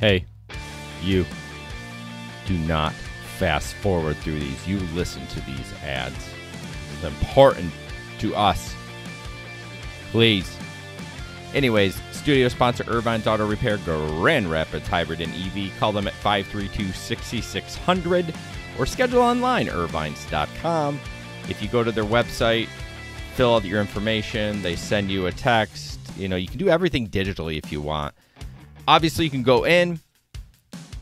Hey, you. Do not fast forward through these. You listen to these ads. It's important to us. Please. Anyways, studio sponsor Irvine's Auto Repair, Grand Rapids Hybrid and EV. Call them at 532-6600 or schedule online, irvines.com. If you go to their website, fill out your information, they send you a text. You know, you can do everything digitally if you want. Obviously, you can go in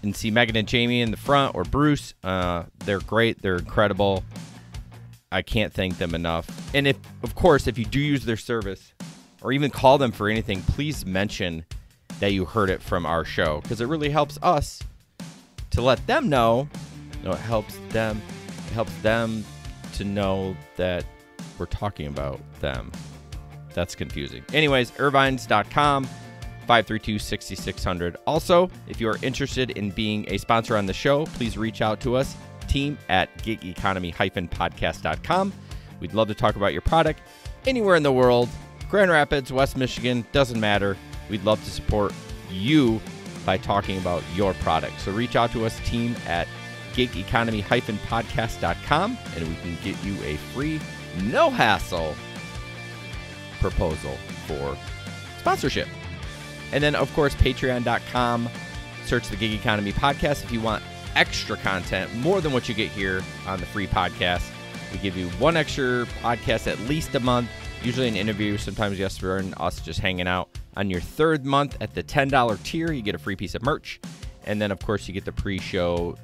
and see Megan and Jamie in the front, or Bruce. They're great. They're incredible. I can't thank them enough. And if you do use their service or even call them for anything, please mention that you heard it from our show, because it really helps us to let them know. No, it helps them to know that we're talking about them. That's confusing. Anyways, irvines.com. 532-6600. Also, if you are interested in being a sponsor on the show, please reach out to us, team@gigeconomy-podcast.com. We'd love to talk about your product anywhere in the world. Grand Rapids, West Michigan, doesn't matter. We'd love to support you by talking about your product. So reach out to us, team@gigeconomy-podcast.com, and we can get you a free, no hassle proposal for sponsorship. And then, of course, patreon.com. Search the Gig Economy Podcast if you want extra content, more than what you get here on the free podcast. We give you one extra podcast at least a month, usually an interview, sometimes Jesper and us just hanging out. On your third month at the $10 tier, you get a free piece of merch. And then, of course, you get the pre-show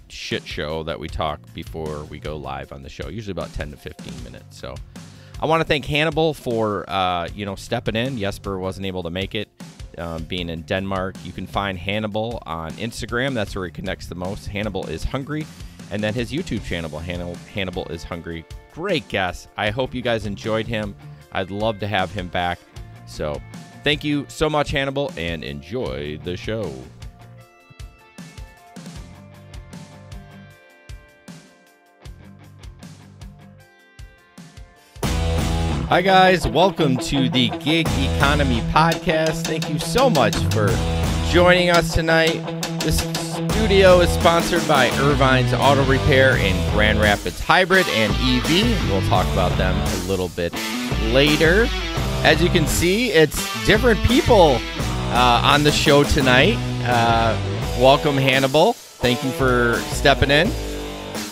shit show that we talk before we go live on the show, usually about 10 to 15 minutes. So I want to thank Hannibal for, stepping in. Jesper wasn't able to make it, being in Denmark. You can find Hannibal on Instagram. That's where he connects the most. Hannibal is Hungry. And then his YouTube channel, Hannibal is Hungry. Great guest. I hope you guys enjoyed him. I'd love to have him back. So thank you so much, Hannibal, and enjoy the show. Hi, guys. Welcome to the Gig Economy Podcast. Thank you so much for joining us tonight. This studio is sponsored by Irvine's Auto Repair and Grand Rapids Hybrid and EV. We'll talk about them a little bit later. As you can see, it's different people on the show tonight. Welcome, Hannibal. Thank you for stepping in.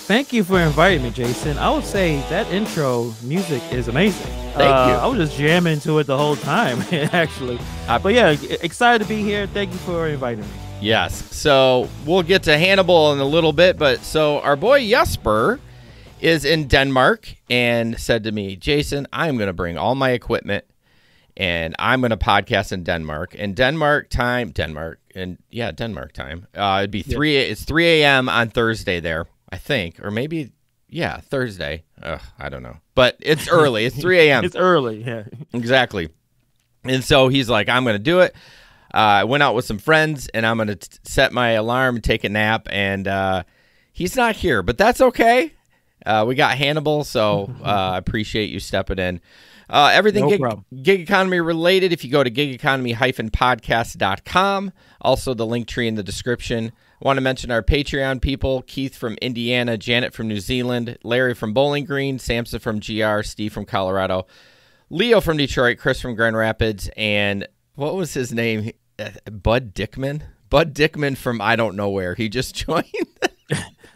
Thank you for inviting me, Jason. I would say that intro music is amazing. Thank you. I was just jamming to it the whole time, actually. But yeah, excited to be here. Thank you for inviting me. Yes. So we'll get to Hannibal in a little bit, but so our boy Jesper is in Denmark and said to me, Jason, I'm going to bring all my equipment and I'm going to podcast in Denmark. And Denmark time. It'd be 3 a.m. on Thursday there, I think, or maybe, Thursday. I don't know. But it's early. It's 3 a.m. It's early, yeah. Exactly. And so he's like, I'm going to do it. I went out with some friends, and I'm going to set my alarm and take a nap. And he's not here, but that's okay. We got Hannibal, so I appreciate you stepping in. Everything gig economy related, if you go to gigeconomy-podcast.com. Also, the link tree in the description. I want to mention our Patreon people: Keith from Indiana, Janet from New Zealand, Larry from Bowling Green, Samson from GR, Steve from Colorado, Leo from Detroit, Chris from Grand Rapids, and what was his name? Bud Dickman? Bud Dickman from I don't know where. He just joined.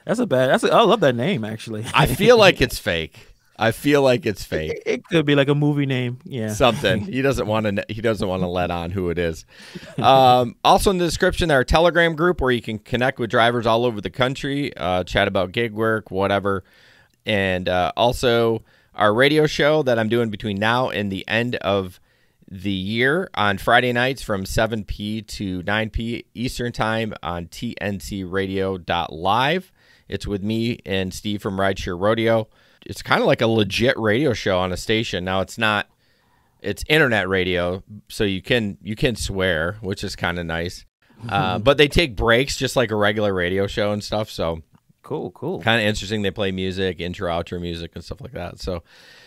I love that name, actually. I feel like it's fake. It could be like a movie name, yeah. Something. He doesn't want to let on who it is. Also in the description, our Telegram group where you can connect with drivers all over the country, chat about gig work, whatever. And also our radio show that I'm doing between now and the end of the year on Friday nights from 7 p to 9 p Eastern time on tncradio.live. It's with me and Steve from Rideshare Rodeo. It's kind of like a legit radio show on a station. Now it's not, it's internet radio, so you can swear, which is kind of nice. But they take breaks just like a regular radio show and stuff. So cool. Kind of interesting. They play music, intro, outro music and stuff like that. So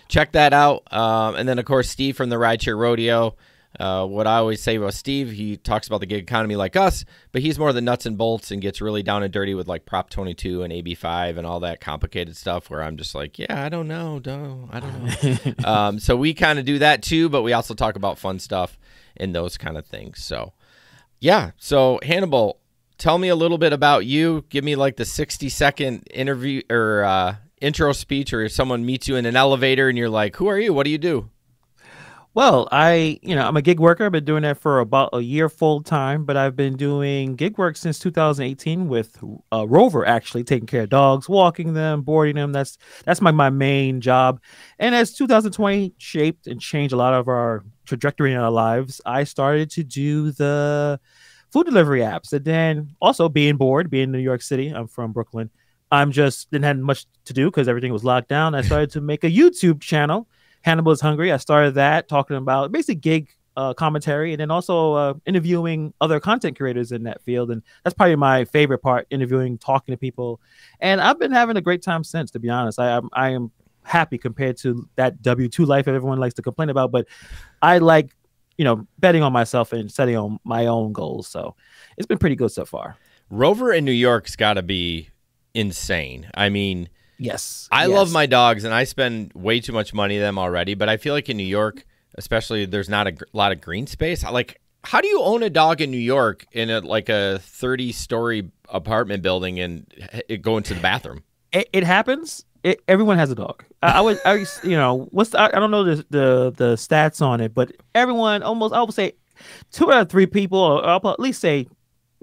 check that out. And then of course, Steve from the Rideshare Rodeo. What I always say about Steve, he talks about the gig economy like us, but he's more the nuts and bolts and gets really down and dirty with like Prop 22 and AB5 and all that complicated stuff where I'm just like, yeah, I don't know. So we kind of do that too, but we also talk about fun stuff and those kind of things. So yeah. So Hannibal, tell me a little bit about you. Give me like the 60-second interview or intro speech, or if someone meets you in an elevator and you're like, who are you? What do you do? Well, I'm a gig worker. I've been doing that for about a year full time, but I've been doing gig work since 2018 with Rover, actually taking care of dogs, walking them, boarding them. That's my main job. And as 2020 shaped and changed a lot of our trajectory in our lives, I started to do the food delivery apps. And then also being bored, being in New York City, I'm from Brooklyn. I'm just didn't have much to do because everything was locked down. I started to make a YouTube channel. Hannibal is Hungry. I started that talking about basic gig commentary, and then also interviewing other content creators in that field. And that's probably my favorite part, interviewing, talking to people. And I've been having a great time since, to be honest. I am happy compared to that W-2 life that everyone likes to complain about. But I like, betting on myself and setting on my own goals. So it's been pretty good so far. Rover in New York's got to be insane. I mean... Yes. I love my dogs, and I spend way too much money on them already. But I feel like in New York, especially, there's not a lot of green space. Like, how do you own a dog in New York in a 30-story apartment building and go into the bathroom? It happens. Everyone has a dog. I don't know the stats on it, but everyone almost, I would say 2 out of 3 people, or I'll at least say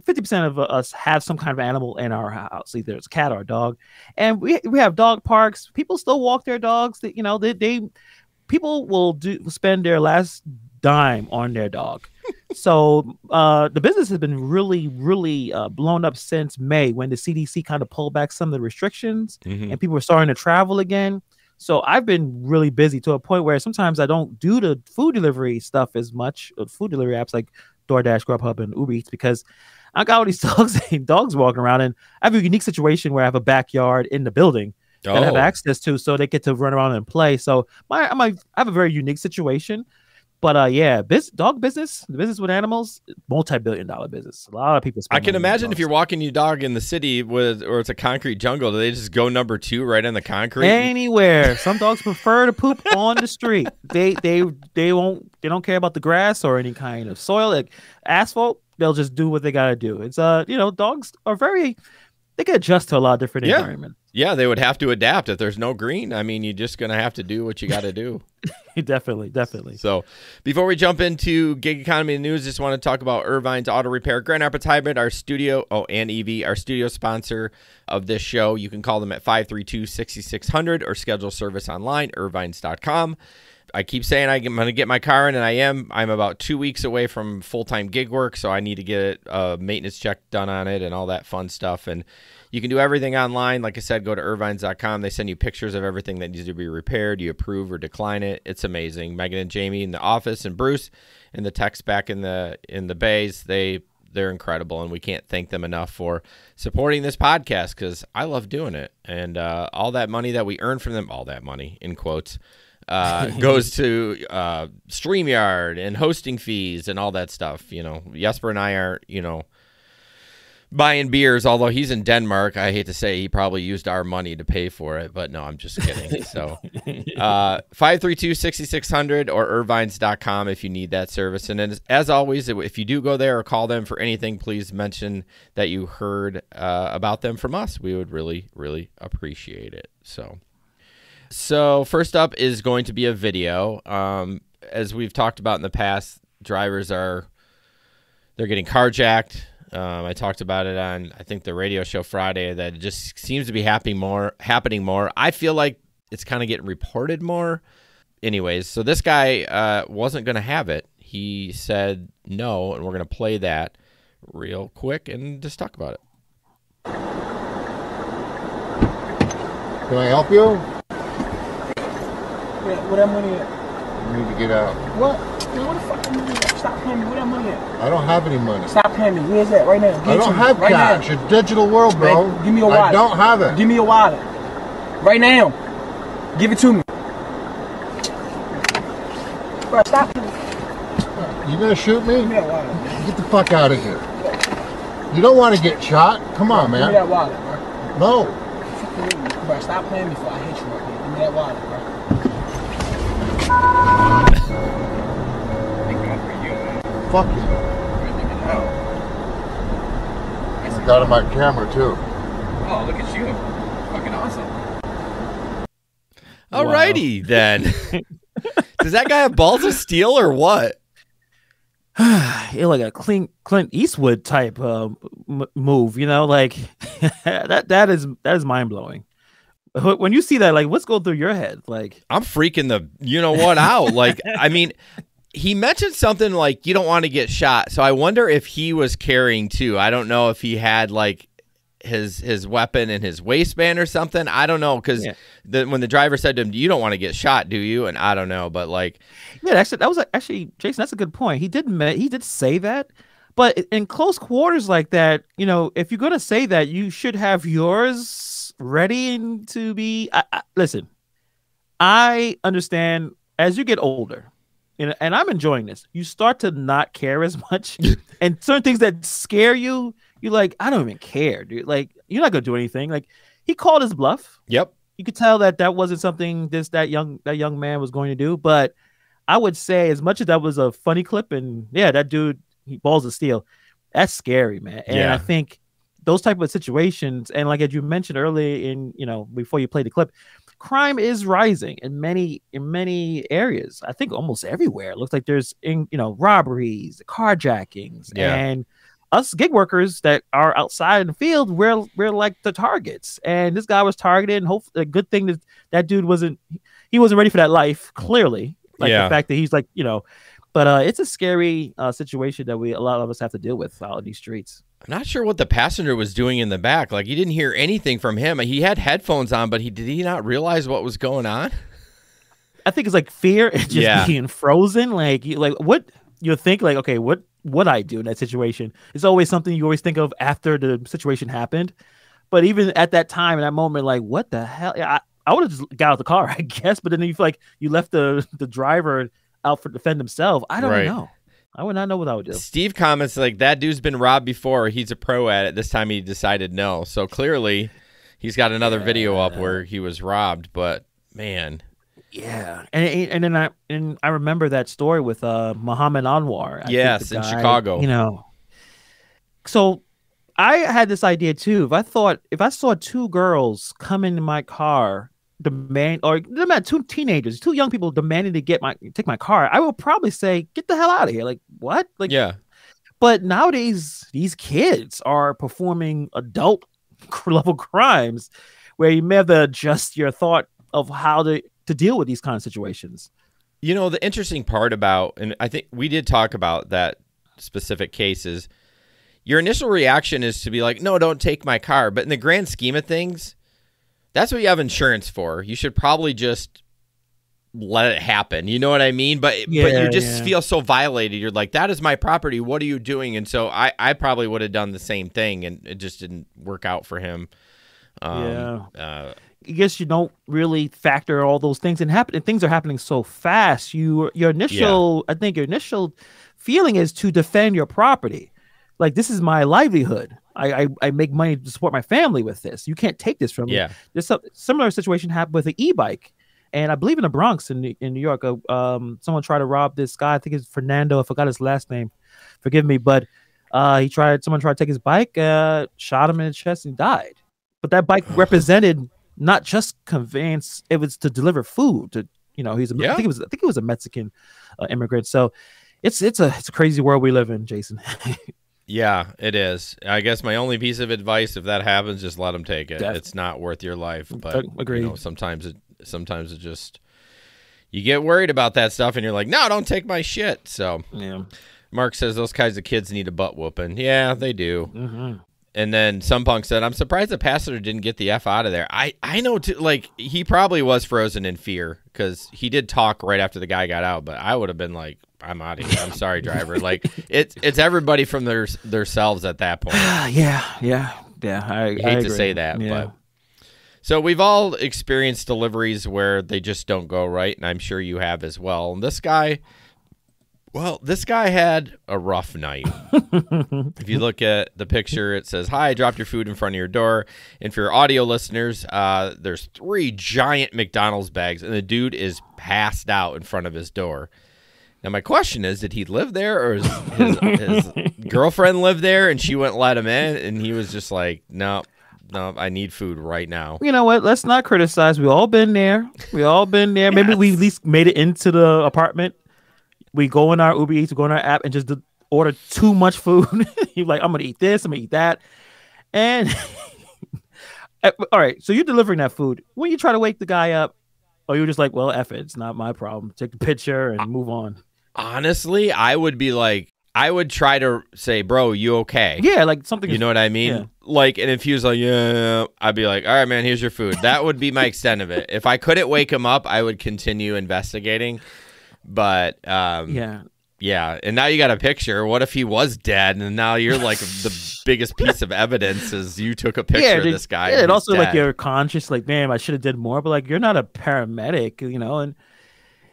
50% of us have some kind of animal in our house, either it's a cat or a dog. And we have dog parks. People still walk their dogs. People will spend their last dime on their dog. So the business has been really, really blown up since May, when the CDC kind of pulled back some of the restrictions and people were starting to travel again. So I've been really busy to a point where sometimes I don't do the food delivery stuff as much, food delivery apps like DoorDash, Grubhub, and Uber Eats, because I got all these dogs walking around, and I have a unique situation where I have a backyard in the building that I have access to, so they get to run around and play. So I have a very unique situation. But dog business, the business with animals, multi-billion-dollar business. A lot of people spend. I can imagine if you're walking your dog in the city or it's a concrete jungle, do they just go number 2 right on the concrete? Anywhere. Some dogs prefer to poop on the street. They don't care about the grass or any kind of soil, like asphalt. They'll just do what they gotta do. It's dogs are they can adjust to a lot of different environments. Yeah, they would have to adapt. If there's no green, I mean, you're just going to have to do what you got to do. Definitely. So before we jump into gig economy news, just want to talk about Irvine's Auto Repair. Grand Rapids Hybrid, our studio, and EV, our studio sponsor of this show. You can call them at 532-6600 or schedule service online, irvines.com. I keep saying I'm going to get my car in, and I am. I'm about 2 weeks away from full-time gig work, so I need to get a maintenance check done on it and all that fun stuff. And you can do everything online. Like I said, go to irvines.com. They send you pictures of everything that needs to be repaired. You approve or decline it. It's amazing. Megan and Jamie in the office, and Bruce and the techs back in the bays, they're incredible, and we can't thank them enough for supporting this podcast, because I love doing it. And all that money that we earn from them, all that money, in quotes, goes to StreamYard and hosting fees and all that stuff. Jesper and I are, buying beers, although he's in Denmark. I hate to say he probably used our money to pay for it, but no, I'm just kidding. So 532-6600 or irvines.com if you need that service. And then, as always, if you do go there or call them for anything, please mention that you heard about them from us. We would really, really appreciate it. So first up is going to be a video. As we've talked about in the past, drivers they're getting carjacked. I talked about it on, I think, the radio show Friday, that it just seems to be happening more. I feel like it's kind of getting reported more. Anyways, so this guy wasn't going to have it. He said no, and we're going to play that real quick and just talk about it. Can I help you? Where that money at? You need to get out. What? Man, what the fuck money at? Stop paying me. Where that money at? I don't have any money. Stop paying me. Where's that? Right now. I don't have cash. It's a digital world, bro. Man, give me your wallet. I don't have it. Give me your wallet. Right now. Give it to me. Bro, stop. You gonna shoot me? Give me that wallet, man. Get the fuck out of here. You don't want to get shot? Come on, Give me man. that wallet, bro. No. Fucking with me. Bro, stop playing before I hit you right here. Give me that wallet, bro. Fuck you. I got on my camera too. Oh, look at you. Fucking awesome. Alrighty then. Does that guy have balls of steel or what? You're like a Clint Eastwood type move, you know, like that is mind blowing. When you see that, like, what's going through your head? Like, I'm freaking the you know what out. Like, I mean, he mentioned something like you don't want to get shot. So I wonder if he was carrying too. I don't know if he had like his weapon in his waistband or something. I don't know, because when the driver said to him, "You don't want to get shot, do you?" And I don't know, but like, yeah, that was actually Jason. That's a good point. He did say that, but in close quarters like that, you know, if you're gonna say that, you should have yours ready and to be. Listen, I understand as you get older, and I'm enjoying this. You start to not care as much, and certain things that scare you. You're like, I don't even care, dude. Like, you're not gonna do anything. Like, he called his bluff. yep, You could tell that wasn't something that young man was going to do. But I would say, as much as that was a funny clip, and yeah, that dude, he balls of steel. That's scary, man. And I think those type of situations, and like as you mentioned earlier, before you play the clip, crime is rising in many areas. I think almost everywhere. It looks like there's robberies, carjackings, and us gig workers that are outside in the field, we're like the targets. And this guy was targeted, and hopefully a good thing that dude wasn't ready for that life, clearly. Like the fact that he's like, but it's a scary situation that a lot of us have to deal with out in these streets. I'm not sure what the passenger was doing in the back. Like, you didn't hear anything from him. He had headphones on, but did he not realize what was going on? I think it's like fear and just being frozen. Like what you think, like, okay, what would I do in that situation? It's always something you always think of after the situation happened. But even at that time, in that moment, like, what the hell? I would have just got out of the car, I guess. But then you feel like you left the driver out for defend himself. I don't know. I would not know what I would do. Steve comments like, that dude's been robbed before. He's a pro at it. This time he decided no. So clearly he's got another video up where he was robbed. But man. Yeah, and then I remember that story with Muhammad Anwar. Yes, in Chicago. So I had this idea too. If I saw two girls come into my car, two teenagers, two young people demanding to take my car, I will probably say, get the hell out of here. Like, what? Like, yeah. But nowadays, these kids are performing adult level crimes where you may have to adjust your thought of how to deal with these kind of situations. The interesting part about, and I think we did talk about that specific case, is your initial reaction is to be like, no, don't take my car. But in the grand scheme of things, that's what you have insurance for. You should probably just let it happen. You know what I mean? But you just feel so violated. You're like, that is my property. What are you doing? And so I probably would have done the same thing, and it just didn't work out for him. I guess you don't really factor all those things and things are happening so fast. Your initial feeling is to defend your property. Like, this is my livelihood. I make money to support my family with this. You can't take this from me. There's a similar situation happened with an e-bike, and I believe in the Bronx in New York, someone tried to rob this guy. I think it's Fernando. I forgot his last name. Forgive me, but someone tried to take his bike, shot him in the chest, and died. But that bike represented not just conveyance; it was to deliver food to I think it was a Mexican immigrant. So it's a crazy world we live in, Jason. Yeah, it is. I guess my only piece of advice, if that happens, just let them take it. Definitely. It's not worth your life. But agreed. Sometimes it just, you get worried about that stuff, and you're like, no, don't take my shit. So Mark says those kinds of kids need a butt whooping. Yeah, they do. Mm-hmm. And then some punk said, I'm surprised the passenger didn't get the F out of there. I know, too, like, he probably was frozen in fear because he did talk right after the guy got out, but I would have been like, I'm out of here. I'm sorry, driver. Like, it's everybody from their selves at that point. Yeah. I hate to say that, but so we've all experienced deliveries where they just don't go right, and I'm sure you have as well. And this guy, Well, this guy had a rough night. If you look at the picture, it says, "Hi, I dropped your food in front of your door." And for your audio listeners, there's 3 giant McDonald's bags, and the dude is passed out in front of his door. Now, my question is, did he live there, or his girlfriend lived there, and she wouldn't let him in, and he was just like, no, I need food right now. You know what? Let's not criticize. We all been there. Yes. Maybe we at least made it into the apartment. We go in our Uber Eats, we go in our app, and just order too much food. You're like, I'm going to eat this, I'm going to eat that. And, all right, so you're delivering that food. When you try to wake the guy up, or you're just like, well, F it, it's not my problem. Take the picture and move on. Honestly, I would try to say, bro, you okay? Yeah, like something. You know what I mean? Yeah. Like, and if he was like, yeah, I'd be like, all right, man, here's your food. That would be my extent of it. If I couldn't wake him up, I would continue investigating. But yeah. And now you got a picture. What if he was dead? And now you're like the biggest piece of evidence is you took a picture of this guy. Yeah, and also dead. like you're conscious, like, damn, I should have did more. But like, you're not a paramedic, and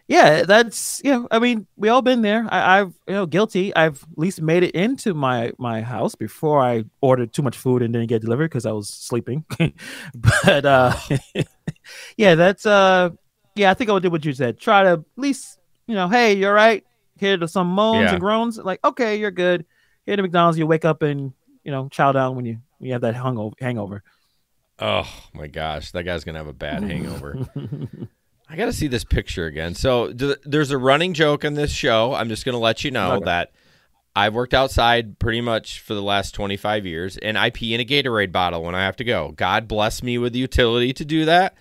yeah, that's I mean, we all been there. I've guilty. I've at least made it into my house before I ordered too much food and didn't get delivered because I was sleeping. But yeah, that's I think I would do what you said. Try to at least hey, you're right. Here to some moans and groans. Like, okay, you're good. Here to McDonald's, you wake up and chow down when you have that hangover. Oh my gosh, that guy's gonna have a bad hangover. I got to see this picture again. So there's a running joke on this show. I'm just going to let you know that I've worked outside pretty much for the last 25 years, and I pee in a Gatorade bottle when I have to go. God bless me with the utility to do that.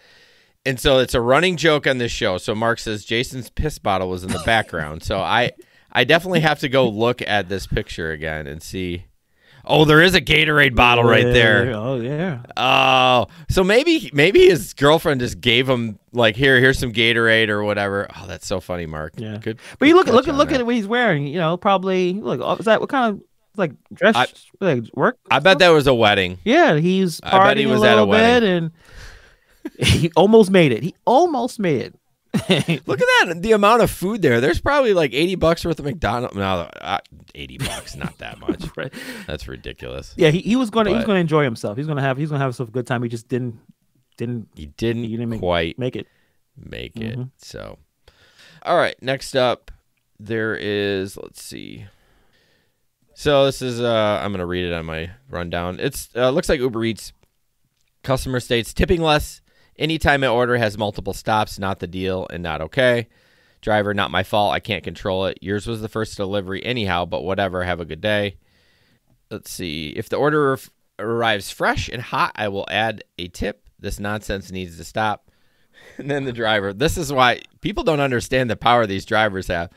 And so it's a running joke on this show. So Mark says Jason's piss bottle was in the background. So I definitely have to go look at this picture again and see. Oh, there is a Gatorade bottle right there. Oh, yeah. Oh, so maybe his girlfriend just gave him like, here's some Gatorade or whatever. Oh, that's so funny, Mark. Yeah. Good. But you look at what he's wearing. Probably look. Is that what kind of like dress? Work? I bet that was a wedding. Yeah, he's partying I bet he was at a wedding, and he almost made it. Look at that, the amount of food there. There's probably like $80 worth of McDonald's. No, $80, not that much. Right. That's ridiculous. Yeah, he was going to enjoy himself. He's going to have himself a good time. He just didn't quite make it. Mm-hmm. So, all right. Next up, there is. Let's see. So this is. I'm going to read it on my rundown. It's looks like Uber Eats. Customer states tipping less. Anytime an order has multiple stops, not the deal and not okay. Driver, not my fault. I can't control it. Yours was the first delivery anyhow, but whatever. Have a good day. Let's see. If the order arrives fresh and hot, I will add a tip. This nonsense needs to stop. And then the driver. This is why people don't understand the power these drivers have.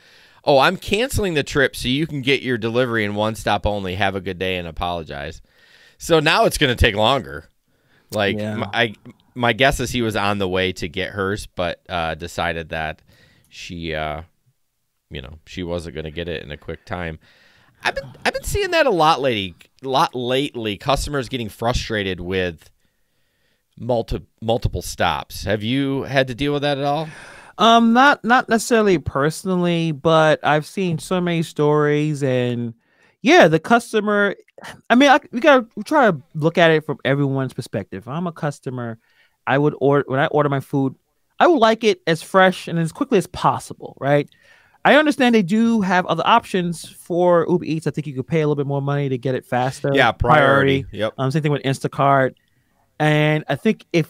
Oh, I'm canceling the trip so you can get your delivery in one stop only. Have a good day and apologize. So now it's going to take longer. Like, my guess is he was on the way to get hers, but decided that she wasn't going to get it in a quick time. I've been seeing that a lot lately. Customers getting frustrated with multiple stops. Have you had to deal with that at all? Not necessarily personally, but I've seen so many stories, and yeah, the customer. I mean, we gotta try to look at it from everyone's perspective. If I'm a customer, I would when I order my food, I would like it as fresh and as quickly as possible, right? I understand they do have other options for Uber Eats. I think you could pay a little bit more money to get it faster. Yeah, priority. Yep. Same thing with Instacart. And I think if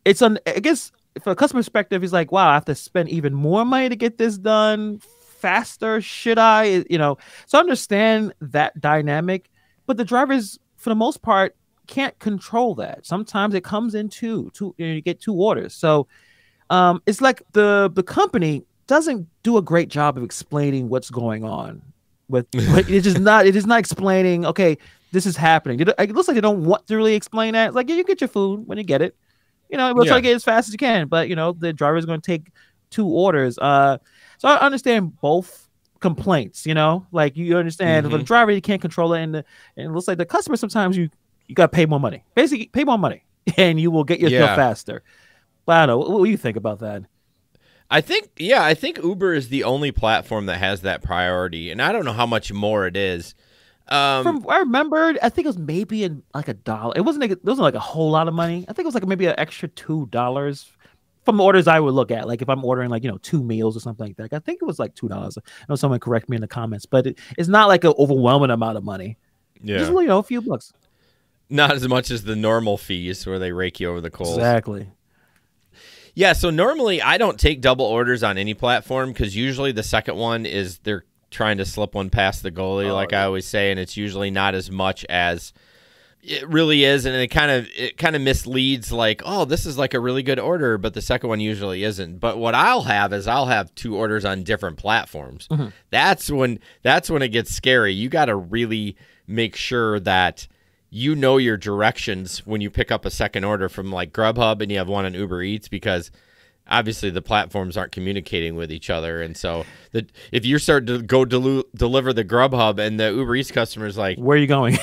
it's I guess from a customer perspective, he's like, wow, I have to spend even more money to get this done faster. Should I? So I understand that dynamic, but the drivers, for the most part, can't control that. Sometimes it comes in two, you get 2 orders. So it's like the company doesn't do a great job of explaining what's going on with it's just not explaining, okay, this is happening. It looks like they don't want to really explain that. It's like, yeah, you get your food when you get it. We'll try to get it as fast as you can, but the driver is going to take 2 orders. So I understand both complaints, like you understand for the driver, you can't control it, and it looks like the customer, sometimes you got to pay more money. Basically, pay more money, and you will get your stuff faster. But I don't know. What do you think about that? I think Uber is the only platform that has that priority, and I don't know how much more it is. From what I remembered, I think it was maybe in like $1. It wasn't like a whole lot of money. I think it was like maybe an extra $2 from the orders I would look at. Like if I'm ordering like 2 meals or something like that, I think it was like $2. I know someone correct me in the comments, but it's not like an overwhelming amount of money. Yeah, just a few bucks. Not as much as the normal fees where they rake you over the coals. Exactly. Yeah, so normally I don't take double orders on any platform because usually the second one is they're trying to slip one past the goalie, I always say, and it's usually not as much as it really is, and it kind of misleads like, oh, this is like a really good order, but the second one usually isn't. But what I'll have 2 orders on different platforms. Mm-hmm. That's when it gets scary. You got to really make sure that you know your directions when you pick up a second order from like Grubhub and you have one on Uber Eats, because obviously the platforms aren't communicating with each other. And so if you start to go deliver the Grubhub and the Uber Eats customer is like, where are you going?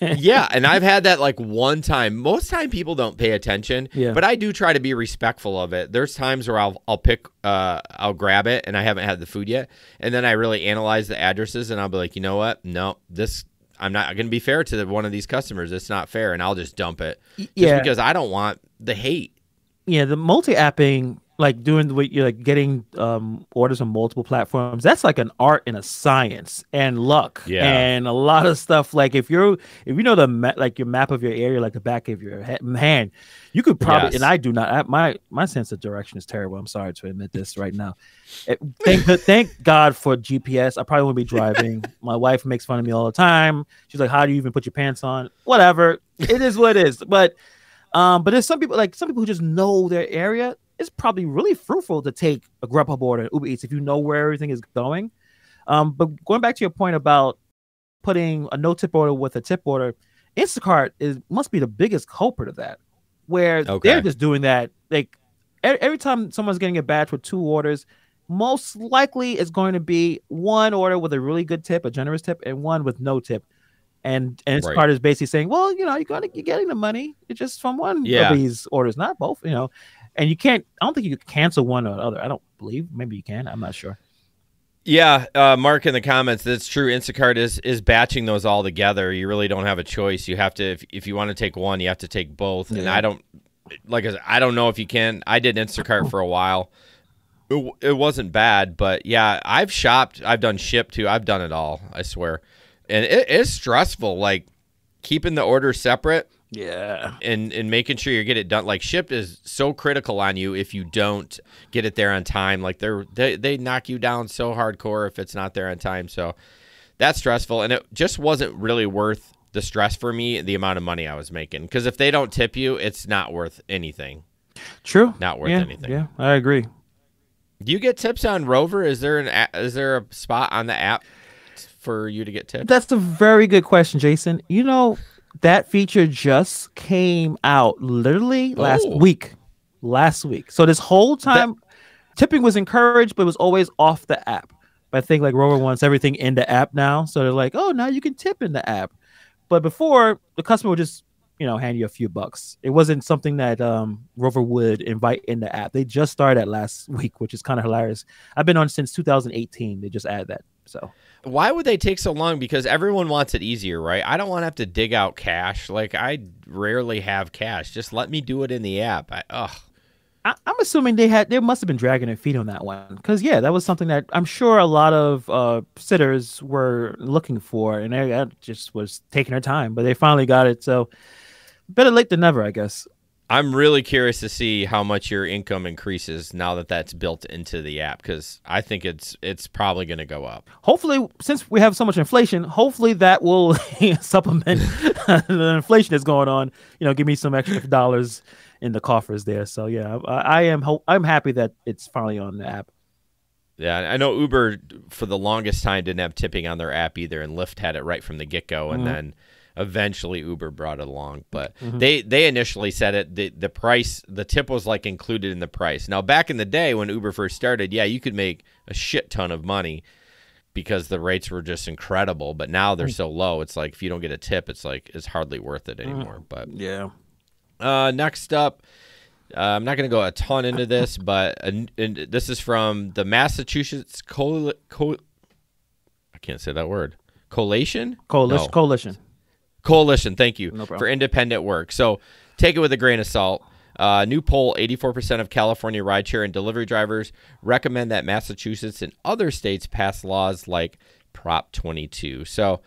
Yeah. And I've had that like one time. Most time people don't pay attention, but I do try to be respectful of it. There's times where I'll grab it and I haven't had the food yet. And then I really analyze the addresses and I'll be like, you know what? No, I'm not going to be fair to one of these customers. It's not fair. And I'll just dump it because I don't want the hate. Yeah, the multi-apping, like doing the way you're like getting orders on multiple platforms, that's like an art and a science and luck. Yeah. And a lot of stuff. Like if you know your map of your area, like the back of your hand, you could probably, and I do not, my sense of direction is terrible. I'm sorry to admit this right now. Thank God for GPS. I probably won't be driving. My wife makes fun of me all the time. She's like, how do you even put your pants on? Whatever. It is what it is. But there's some people who just know their area. It's probably really fruitful to take a Grubhub order, Uber Eats, if you know where everything is going. But going back to your point about putting a no tip order with a tip order, Instacart must be the biggest culprit of that, where they're just doing that. Like every time someone's getting a batch with 2 orders, most likely it's going to be one order with a really good tip, a generous tip, and one with no tip. And Instacart is basically saying, well, you're getting the money. It's just from one of these orders, not both, And you can't, I don't think you can cancel one or the other. I don't believe. Maybe you can. I'm not sure. Yeah, Mark in the comments, that's true. Instacart is batching those all together. You really don't have a choice. You have to, if you want to take one, you have to take both. Yeah. And I don't know if you can. I did Instacart for a while. It wasn't bad, but yeah, I've shopped. I've done Ship too. I've done it all, I swear. And it is stressful, like keeping the order separate. Yeah. And making sure you get it done. Like Ship is so critical on you if you don't get it there on time. Like they knock you down so hardcore if it's not there on time. So that's stressful. And it just wasn't really worth the stress for me, the amount of money I was making. Because if they don't tip you, it's not worth anything. True. Not worth anything. Yeah, I agree. Do you get tips on Rover? Is there a spot on the app for you to get tips? That's a very good question, Jason. That feature just came out literally last week. So this whole time, tipping was encouraged, but it was always off the app. But I think like Rover wants everything in the app now. So they're like, oh, now you can tip in the app. But before, the customer would just, hand you a few bucks. It wasn't something that Rover would invite in the app. They just started that last week, which is kind of hilarious. I've been on since 2018. They just added that. So why would they take so long? Because everyone wants it easier, right? I don't want to have to dig out cash. Like I rarely have cash. Just let me do it in the app. I'm assuming they must have been dragging their feet on that one. Because that was something that I'm sure a lot of sitters were looking for, and they just was taking their time, but they finally got it. So better late than never, I guess. I'm really curious to see how much your income increases now that that's built into the app, because I think it's probably going to go up. Hopefully, since we have so much inflation, hopefully that will supplement the inflation that's going on. Give me some extra dollars in the coffers there. So yeah, I'm happy that it's finally on the app. Yeah, I know Uber for the longest time didn't have tipping on their app either, and Lyft had it right from the get-go, and then eventually Uber brought it along. But they initially said it, the price, the tip was like included in the price. Now, back in the day when Uber first started, you could make a shit ton of money because the rates were just incredible. But now they're so low, it's like if you don't get a tip, it's hardly worth it anymore. But yeah. Next up, I'm not going to go a ton into this, but this is from the Massachusetts I can't say that word. Coalition. Coalition. Thank you, No problem. for independent work. So take it with a grain of salt. New poll, 84% of California rideshare and delivery drivers recommend that Massachusetts and other states pass laws like Prop 22. So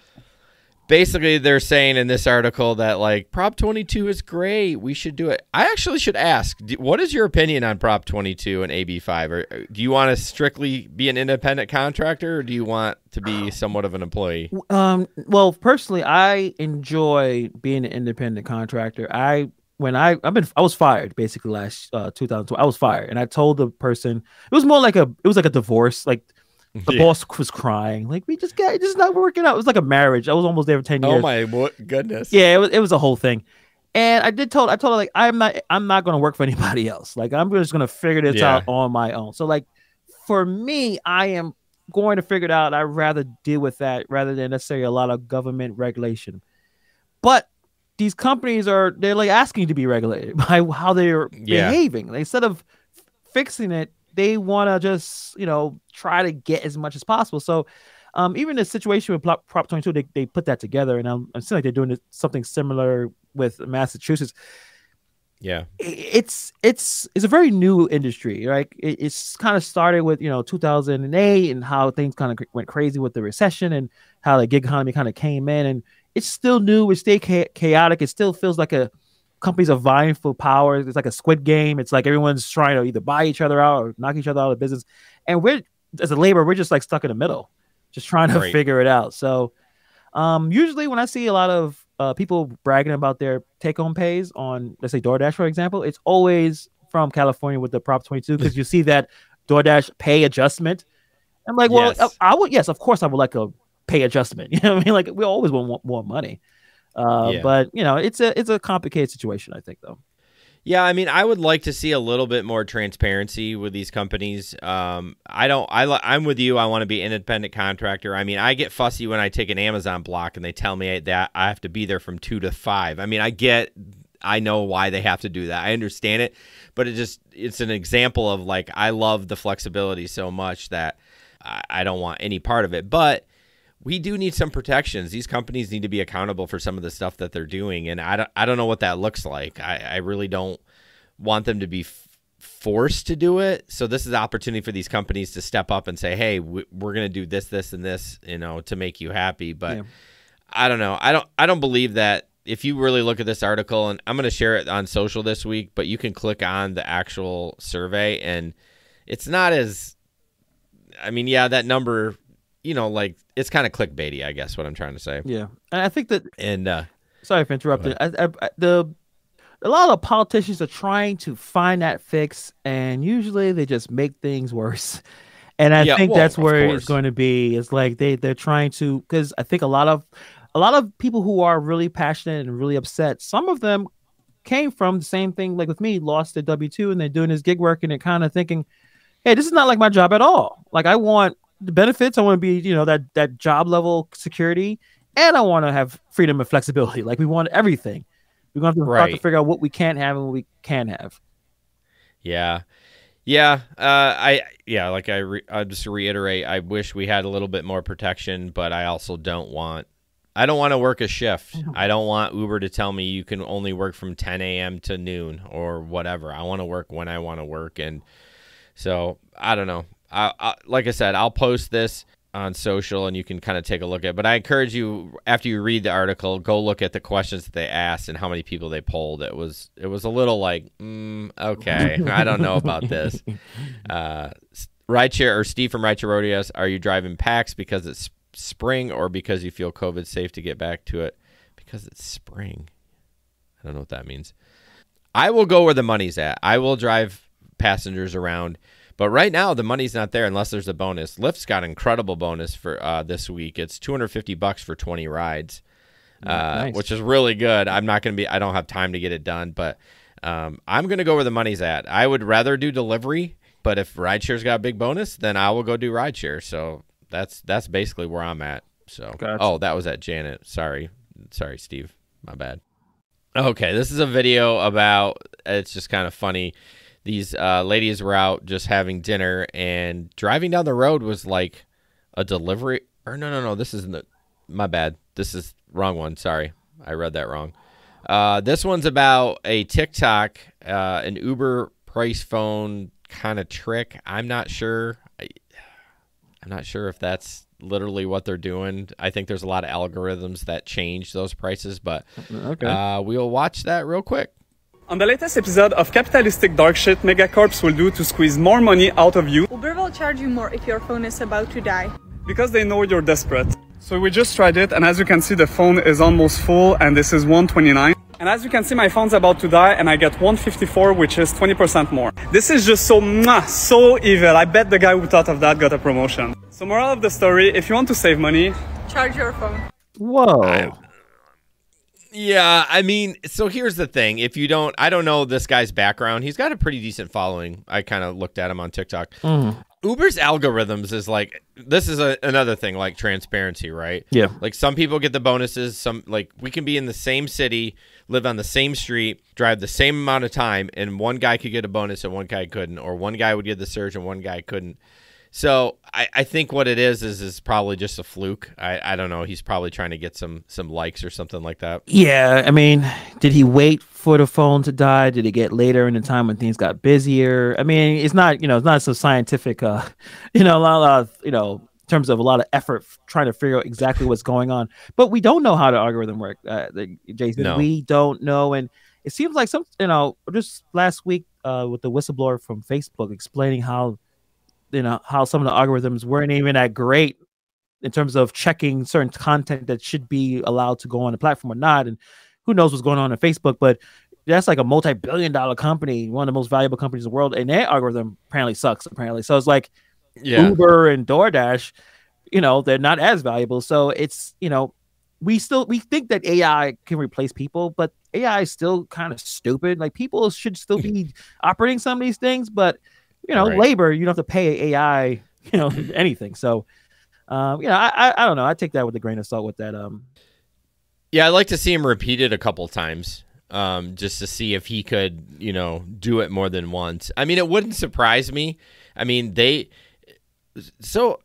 basically they're saying in this article that like Prop 22 is great. We should do it. I actually should ask, what is your opinion on Prop 22 and AB5? Or do you want to strictly be an independent contractor, or do you want to be somewhat of an employee? Well, personally, I enjoy being an independent contractor. I was fired basically last 2012. I was fired, and I told the person it was like a divorce. Like the boss was crying, like it's just not working out. It was like a marriage. I was almost there for 10 years. Oh my goodness! Yeah, it was a whole thing. And I told her like I'm not going to work for anybody else. Like I'm just going to figure this out on my own. So like for me, I am going to figure it out. I'd rather deal with that rather than necessarily a lot of government regulation. But these companies they're like asking to be regulated by how they're behaving. Instead of fixing it, they want to just, try to get as much as possible. So even the situation with Prop 22, they put that together, and I'm seeing like they're doing something similar with Massachusetts. Yeah, it's a very new industry, right? It's kind of started with 2008 and how things kind of went crazy with the recession and how the gig economy kind of came in, and it's still new. It's still chaotic. It still feels like companies are vying for power. It's like a Squid Game. It's like everyone's trying to either buy each other out or knock each other out of business, and as a labor, we're just like stuck in the middle, just trying to figure it out. So usually when I see a lot of people bragging about their take-home pays on, let's say, Doordash, for example, it's always from California with the Prop 22, because you see that Doordash pay adjustment. I'm like, well, yes. Of course I would like a pay adjustment. You know what I mean? Like we always want more money. But it's a complicated situation, I think, though. Yeah, I mean, I would like to see a little bit more transparency with these companies. I'm with you. I want to be an independent contractor. I mean, I get fussy when I take an Amazon block and they tell me that I have to be there from 2 to 5. I mean, I know why they have to do that. I understand it, but it's an example of like, I love the flexibility so much that I don't want any part of it. But we do need some protections. These companies need to be accountable for some of the stuff that they're doing, and I don't know what that looks like. I really don't want them to be forced to do it. So this is an opportunity for these companies to step up and say, hey, we're going to do this, and this, to make you happy. But I don't know. I don't believe that. If you really look at this article, and I'm going to share it on social this week, but you can click on the actual survey, and it's not as, that number, like it's kind of clickbaity, I guess, what I'm trying to say. Yeah. And I think that, and sorry for interrupting. A lot of politicians are trying to find that fix, and usually they just make things worse. And I think that's where it's going to be. It's like they're trying to, because I think a lot of people who are really passionate and really upset, some of them came from the same thing, like with me, lost their W-2, and they're doing this gig work, and they're kind of thinking, hey, this is not like my job at all. Like I want the benefits. I want to be, that job level security, and I want to have freedom and flexibility. Like we want everything. We're going to have to figure out what we can't have and what we can have. Yeah. I'll just reiterate, I wish we had a little bit more protection, but I also don't want to work a shift. I don't want Uber to tell me you can only work from 10 a.m. to noon or whatever. I want to work when I want to work. And so I don't know. Like I said, I'll post this on social and you can kind of take a look at it. But I encourage you, after you read the article, go look at the questions that they asked and how many people they polled. It was a little like, okay, I don't know about this. Rideshare, or Steve from Rideshare Rodeo, are you driving packs because it's spring or because you feel COVID's safe to get back to it? Because it's spring. I don't know what that means. I will go where the money's at. I will drive passengers around. But right now, the money's not there unless there's a bonus. Lyft's got an incredible bonus for this week. It's $250 for 20 rides, nice. Which is really good. I don't have time to get it done, but I'm going to go where the money's at. I would rather do delivery, but if Rideshare's got a big bonus, then I will go do Rideshare. So that's basically where I'm at. So, gotcha. Oh, that was at Janet. Sorry, Steve. My bad. Okay, this is a video about, it's just kind of funny. These ladies were out just having dinner, and driving down the road was like a delivery. Or no, this isn't my bad. This is wrong one. Sorry, I read that wrong. This one's about a TikTok, an Uber price phone kind of trick. I'm not sure. I'm not sure if that's literally what they're doing. I think there's a lot of algorithms that change those prices, but we'll watch that real quick. On the latest episode of capitalistic dark shit megacorps will do to squeeze more money out of you. Uber will charge you more if your phone is about to die. Because they know you're desperate. So we just tried it, and as you can see, the phone is almost full, and this is $129. And as you can see, my phone's about to die, and I get $154, which is 20% more. This is just so evil. I bet the guy who thought of that got a promotion. So moral of the story, if you want to save money, charge your phone. Whoa. Yeah, I mean, so here's the thing. If you don't, I don't know this guy's background. He's got a pretty decent following. I kind of looked at him on TikTok. Uber's algorithms is like, this is another thing, like transparency, right? Yeah. Like some people get the bonuses. Some, like, we can be in the same city, live on the same street, drive the same amount of time, and one guy could get a bonus and one guy couldn't, or one guy would get the surge and one guy couldn't. So I think what it is probably just a fluke. I don't know. He's probably trying to get some likes or something like that. Yeah, I mein, did he wait for the phone to die? Did it get later in the time when things got busier? I mean, it's not, it's not so scientific, a lot of, in terms of a lot of effort trying to figure out exactly what's going on. But we don't know how the algorithm works, Jason. No. We don't know. And it seems like just last week with the whistleblower from Facebook explaining how some of the algorithms weren't even that great in terms of checking certain content that should be allowed to go on the platform or not. And who knows what's going on Facebook, but that's like a multi-billion-dollar company, one of the most valuable companies in the world. And their algorithm apparently sucks, apparently. So it's like Uber and Doordash, they're not as valuable. So it's, we think that AI can replace people, but AI is still kind of stupid. Like people should still be operating some of these things, but right. Labor, you don't have to pay AI, anything. So, I don't know. I take that with a grain of salt with that. Yeah, I'd like to see him repeat it a couple times, just to see if he could, do it more than once. I mean, it wouldn't surprise me. I mean, so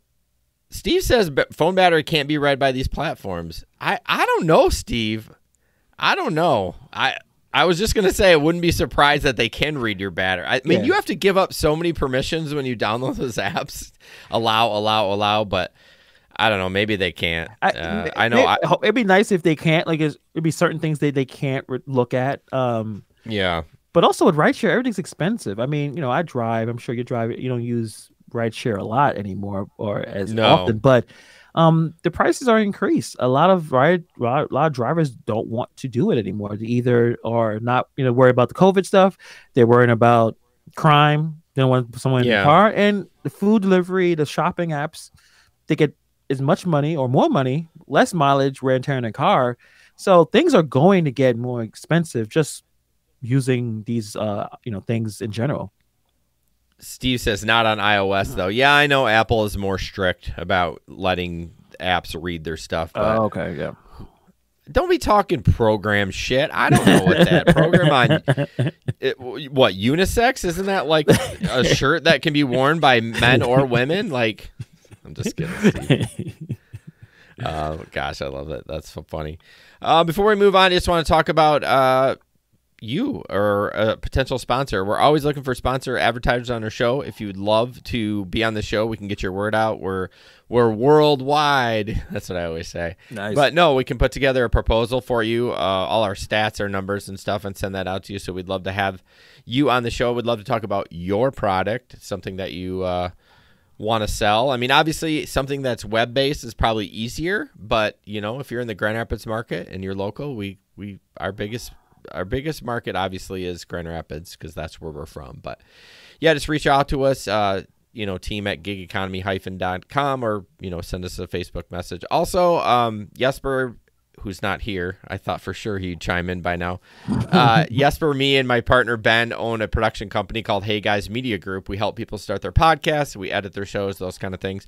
Steve says phone battery can't be read by these platforms. I don't know, Steve. I don't know. I was just going to say I wouldn't be surprised that they can read your battery. I mean, you have to give up so many permissions when you download those apps. Allow, but I don't know. Maybe they can't. I know. It'd be nice if they can't. Like, it'd be certain things they can't look at. Yeah. But also with rideshare, everything's expensive. I mean, I drive. I'm sure you drive. You don't use rideshare a lot anymore or as often. But the prices are increased. A lot of drivers don't want to do it anymore. They either are not, worried about the COVID stuff. They're worrying about crime. They don't want someone in the car. And the food delivery, the shopping apps, they get as much money or more money, less mileage, wear and tear in a car. So things are going to get more expensive just using these, things in general. Steve says not on iOS, though. Yeah, I know Apple is more strict about letting apps read their stuff. But okay, yeah. Don't be talking program shit. I don't know what that program on. What, unisex? Isn't that like a shirt that can be worn by men or women? Like, I'm just kidding, Steve. Gosh, I love it. That's so funny. Before we move on, I just want to talk about you or a potential sponsor. We're always looking for sponsor advertisers on our show. If you'd love to be on the show, we can get your word out. We're worldwide. That's what I always say. Nice. But no, we can put together a proposal for you, all our stats, our numbers and stuff, and send that out to you. So we'd love to have you on the show. We'd love to talk about your product, something that you want to sell. I mean, obviously something that's web-based is probably easier, but if you're in the Grand Rapids market and you're local, our biggest market obviously is Grand Rapids because that's where we're from. But yeah, just reach out to us, team at gigeconomy-.com or, send us a Facebook message. Also, Jesper, who's not here, I thought for sure he'd chime in by now. Jesper, me and my partner Ben own a production company called Hey Guys Media Group. We help people start their podcasts. We edit their shows, those kind of things.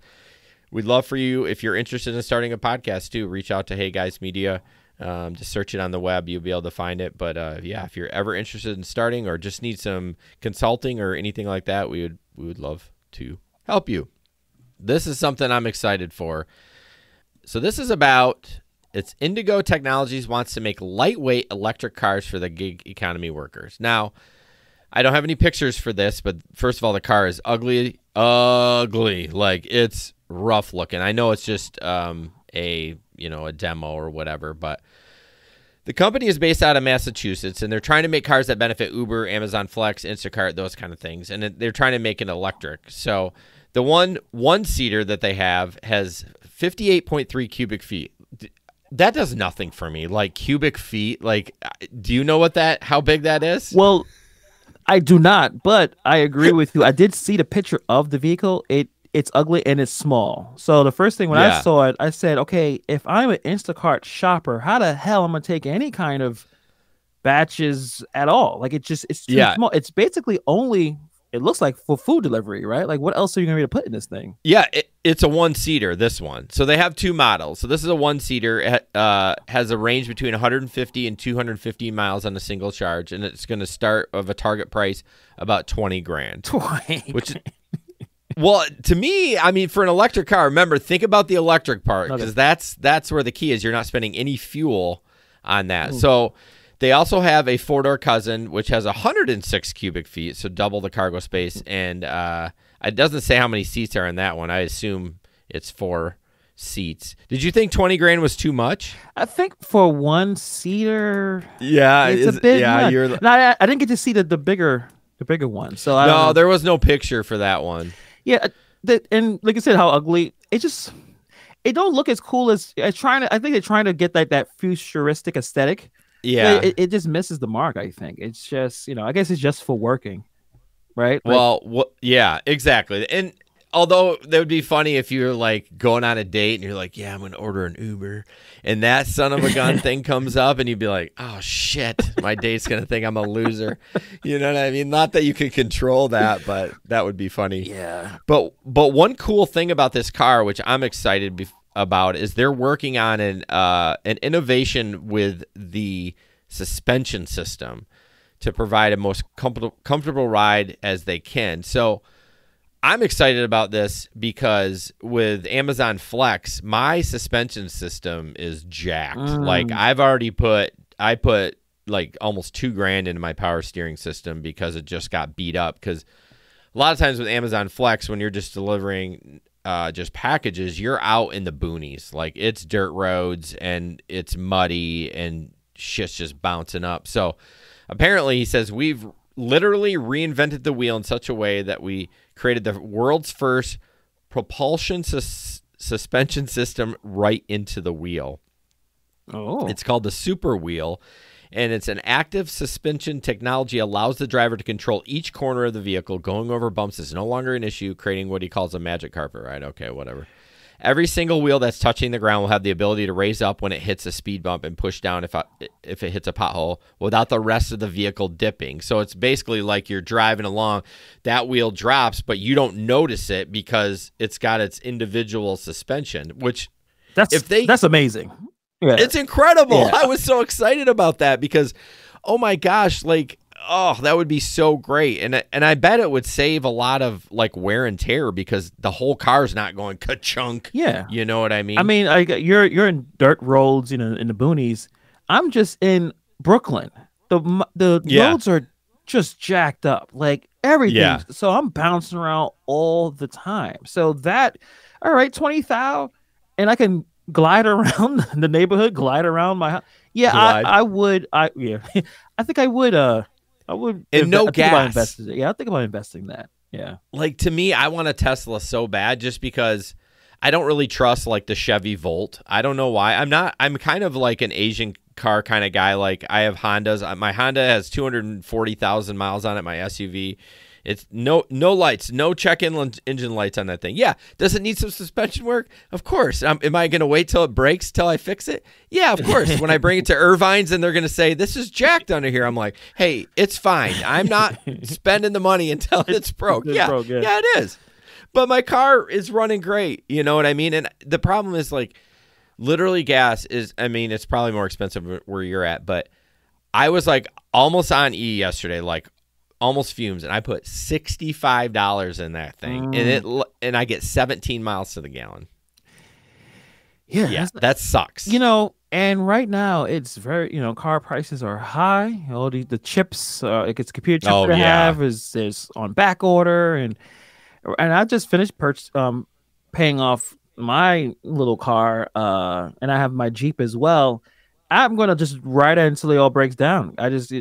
We'd love for you, if you're interested in starting a podcast too, reach out to Hey Guys Media. Just search it on the web. You'll be able to find it. But yeah, if you're ever interested in starting or just need some consulting or anything like that, we would love to help you. This is something I'm excited for. So this is about, it's Indigo Technologies wants to make lightweight electric cars for the gig economy workers. Now, I don't have any pictures for this, but first of all, the car is ugly. Like, it's rough looking. I know it's just a demo or whatever, but the company is based out of Massachusetts, and they're trying to make cars that benefit Uber, Amazon Flex, Instacart, those kind of things, and they're trying to make it electric. So the one-seater that they have has 58.3 cubic feet. That does nothing for me. Like, cubic feet, like, do you know how big that is? Well, I do not, but I agree with you. I did see the picture of the vehicle. It's ugly and it's small. So the first thing when I saw it, I said, okay, if I'm an Instacart shopper, how the hell am I taking any kind of batches at all? Like, it's too small. It's basically only, it looks like for food delivery, right? Like, what else are you going to be able to put in this thing? Yeah, it's a one-seater, this one. So they have two models. So this is a one-seater. It has a range between 150 and 250 miles on a single charge, and it's going to start of a target price about 20 grand. 20 Which, well, to me, I mean, for an electric car, remember, think about the electric part, because that's where the key is. You're not spending any fuel on that. Ooh. So they also have a four-door cousin, which has 106 cubic feet, so double the cargo space. And it doesn't say how many seats are in that one. I assume it's 4 seats. Did you think 20 grand was too much? I think for one-seater, it's a bit much. No, I didn't get to see the bigger one. So I don't know. There was no picture for that one. Yeah, and like I said, how ugly it don't look as cool as I think they're trying to get that futuristic aesthetic. Yeah, it just misses the mark. I think it's just I guess it's just for working, right? Well, yeah, exactly. And although that would be funny if you're like going on a date and you're like, yeah, I'm gonna order an Uber, and that son of a gun thing comes up, and you'd be like, oh shit, my date's gonna think I'm a loser. You know what I mean? Not that you could control that, but that would be funny. Yeah. But one cool thing about this car, which I'm excited about, is they're working on an innovation with the suspension system to provide a most comfortable ride as they can. So I'm excited about this because with Amazon Flex, my suspension system is jacked. Like, I put like almost $2,000 into my power steering system because it just got beat up. Because a lot of times with Amazon Flex, when you're just delivering just packages, you're out in the boonies. Like, it's dirt roads and it's muddy and shit's just bouncing up. So apparently he says we've literally reinvented the wheel in such a way that we created the world's first propulsion suspension system right into the wheel. Oh. It's called the Super Wheel, and it's an active suspension technology allows the driver to control each corner of the vehicle. Going over bumps is no longer an issue, creating what he calls a magic carpet ride. Okay, whatever. Every single wheel that's touching the ground will have the ability to raise up when it hits a speed bump and push down if it hits a pothole without the rest of the vehicle dipping. So it's basically like you're driving along, that wheel drops, but you don't notice it because it's got its individual suspension, which that's amazing. Yeah. It's incredible. Yeah. I was so excited about that because, oh my gosh, like, oh, that would be so great. And I bet it would save a lot of like wear and tear because the whole car's not going ka-chunk. Yeah. You know what I mean? I mean, you're in dirt roads, in the boonies. I'm just in Brooklyn. The roads are just jacked up, like everything. Yeah. So I'm bouncing around all the time. So all right, 20,000, and I can glide around the neighborhood, glide around my house. Yeah, I would. I think I would. I would. And no gas. I think about investing that. Yeah. Like, to me, I want a Tesla so bad just because I don't really trust like the Chevy Volt. I don't know why. I'm kind of like an Asian car kind of guy. Like, I have Hondas. My Honda has 240,000 miles on it, my SUV. It's no lights, no check engine lights on that thing. Yeah. Does it need some suspension work? Of course. Am I going to wait till it breaks till I fix it? Yeah, of course. When I bring it to Irvine's and they're going to say, this is jacked under here, I'm like, hey, it's fine. I'm not spending the money until it's broke. Yeah, it is. But my car is running great. You know what I mean? And the problem is, like, Literally, gas is, I mean, it's probably more expensive where you're at, but I was like almost on E yesterday, like almost fumes, and I put $65 in that thing, and I get 17 miles to the gallon. Yeah, that sucks. And right now it's very, car prices are high. All the chips, it gets computer chips to have is on back order, and I just finished paying off my little car, and I have my Jeep as well. I'm gonna just ride it until it all breaks down.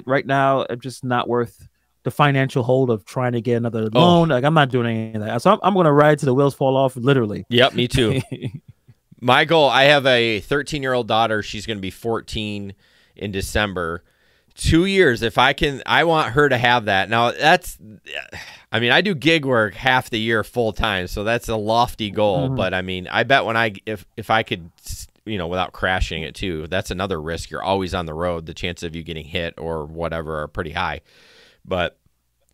Right now it's just not worth the financial hold of trying to get another loan. Like, I'm not doing any of that. So I'm gonna ride till the wheels fall off, literally. Yep, me too. My goal, I have a 13-year-old daughter. She's going to be 14 in December. 2 years, if I can, I want her to have that. Now, I do gig work half the year full time, so that's a lofty goal. But I mean, I bet if I could, without crashing it too, that's another risk. You're always on the road. The chances of you getting hit or whatever are pretty high. But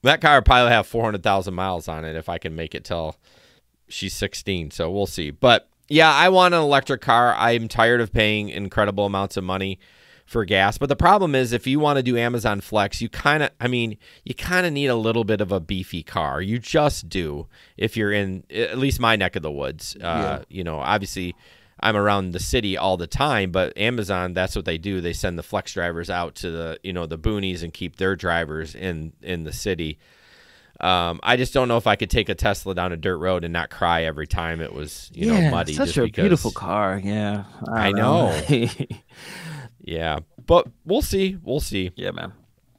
that car will probably have 400,000 miles on it if I can make it till she's 16. So we'll see. But yeah, I want an electric car. I'm tired of paying incredible amounts of money for gas. But the problem is, if you want to do Amazon Flex, you kind of need a little bit of a beefy car. You just do if you're in at least my neck of the woods. Obviously I'm around the city all the time, but Amazon, that's what they do. They send the Flex drivers out to the boonies and keep their drivers in the city. I just don't know if I could take a Tesla down a dirt road and not cry every time it was, muddy. Such a beautiful car. Yeah, I know. Yeah, but we'll see. We'll see. Yeah, man.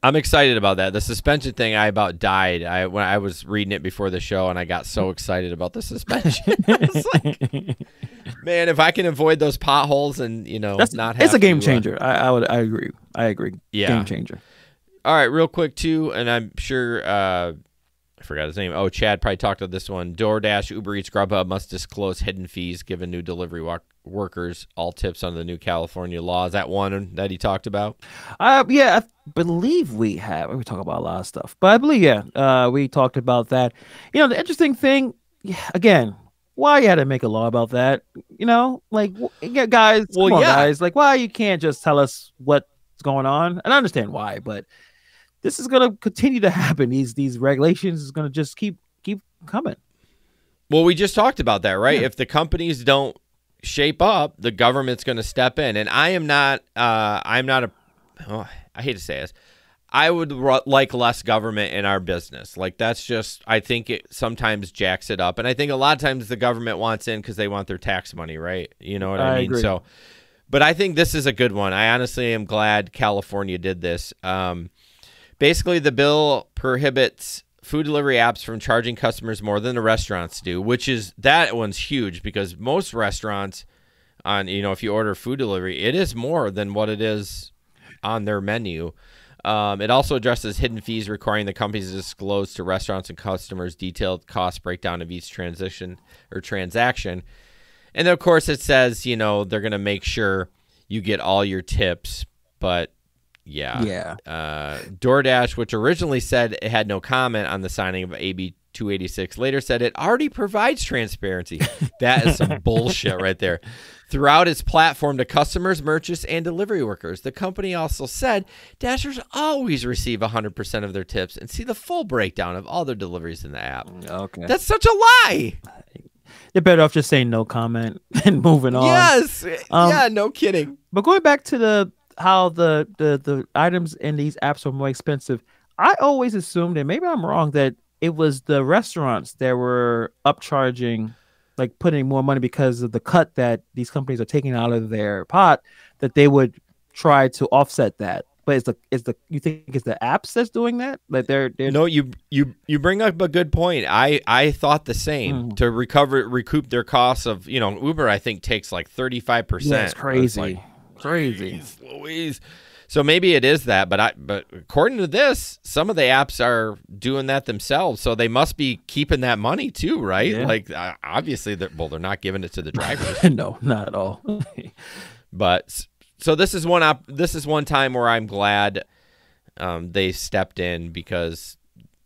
I'm excited about that. The suspension thing, I about died. When I was reading it before the show, and I got so excited about the suspension. I was like, man, if I can avoid those potholes and not have it's a game changer. I agree. Yeah, game changer. All right, real quick too, and I'm sure I forgot his name. Oh, Chad probably talked about this one. Doordash, Uber Eats, Grubhub must disclose hidden fees given new delivery workers all tips under the new California law. Is that one that he talked about? Yeah, I believe we have. We talk about a lot of stuff, but I believe we talked about that. The interesting thing, again, why you had to make a law about that? Guys, guys, like, why you can't just tell us what's going on? And I understand why, but this is going to continue to happen. These regulations is going to just keep coming. Well, we just talked about that, right? Yeah. If the companies don't shape up, the government's going to step in. And I hate to say this, I would like less government in our business. Like, that's just, I think it sometimes jacks it up. And I think a lot of times the government wants in because they want their tax money, right? You know what I mean? Agree. So, but I think this is a good one. I honestly am glad California did this. Basically, the bill prohibits food delivery apps from charging customers more than the restaurants do, that one's huge because most restaurants if you order food delivery, it is more than what it is on their menu. It also addresses hidden fees, requiring the companies to disclose to restaurants and customers detailed cost breakdown of each transaction. And of course, it says, they're going to make sure you get all your tips, but yeah. DoorDash, which originally said it had no comment on the signing of AB 286, later said it already provides transparency. That is some bullshit right there. Throughout its platform to customers, merchants, and delivery workers. The company also said Dashers always receive 100% of their tips and see the full breakdown of all their deliveries in the app. Okay. That's such a lie. You're better off just saying no comment and moving on. Yes. No kidding. But going back to how the items in these apps are more expensive, I always assumed, and maybe I'm wrong, that it was the restaurants that were upcharging, like putting more money because of the cut that these companies are taking out of their pot, that they would try to offset that. But you think it's the apps that's doing that? Like they're No, you bring up a good point. I thought the same. To recoup their costs of Uber, I think takes like 35%. Yeah, it's crazy. Crazy. Louise. So maybe it is that, but according to this, some of the apps are doing that themselves, so they must be keeping that money too, right? Yeah. Like obviously, they're not giving it to the drivers. No, not at all. But so this is one time where I'm glad they stepped in because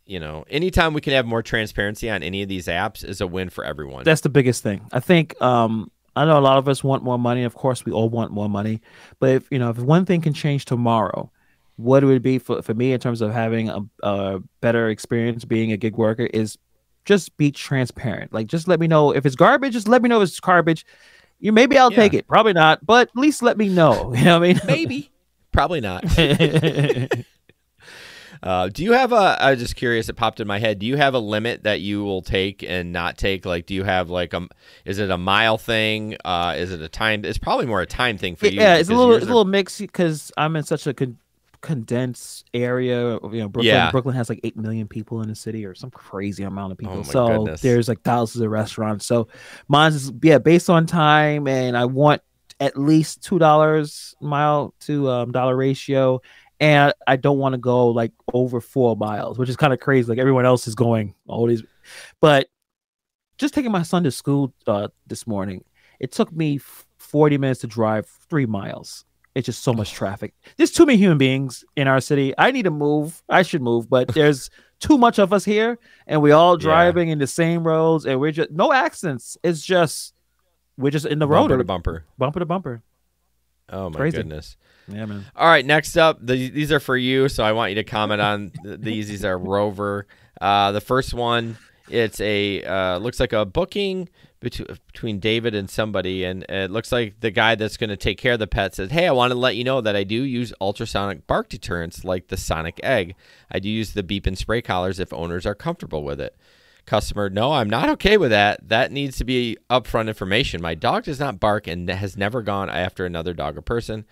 anytime we can have more transparency on any of these apps is a win for everyone. That's the biggest thing. I think I know a lot of us want more money. Of course, we all want more money. But if one thing can change tomorrow, what would it be for me in terms of having a better experience being a gig worker is just be transparent. Like, just let me know if it's garbage. Just let me know if it's garbage. Maybe I'll take it. Probably not. But at least let me know. You know what I mean? Maybe. Probably not. Do you have I'm just curious, it popped in my head. Do you have a limit that you will take and not take? Like, do you have is it a mile thing? Is it a time? It's probably more a time thing for you. Yeah, it's a little mixed because I'm in such a condensed area. Brooklyn has like 8 million people in the city or some crazy amount of people. Goodness. There's like thousands of restaurants. So mine's is based on time, and I want at least $2 mile to dollar ratio. And I don't want to go like over 4 miles, which is kind of crazy. Like everyone else is going all these, but just taking my son to school this morning, it took me 40 minutes to drive 3 miles. It's just so much traffic. There's too many human beings in our city. I need to move. I should move, but there's too much of us here, and we all driving in the same roads, and we're just no accidents. It's just we're just in the road, bumper to bumper. Oh my goodness. Yeah, man. All right, next up, these are for you, so I want you to comment on these. These are Rover. The first one, it's looks like a booking between David and somebody, and it looks like the guy that's going to take care of the pet says, "Hey, I want to let you know that I do use ultrasonic bark deterrents like the Sonic Egg. I do use the beep and spray collars if owners are comfortable with it." Customer, no, I'm not okay with that. That needs to be upfront information. My dog does not bark and has never gone after another dog or person.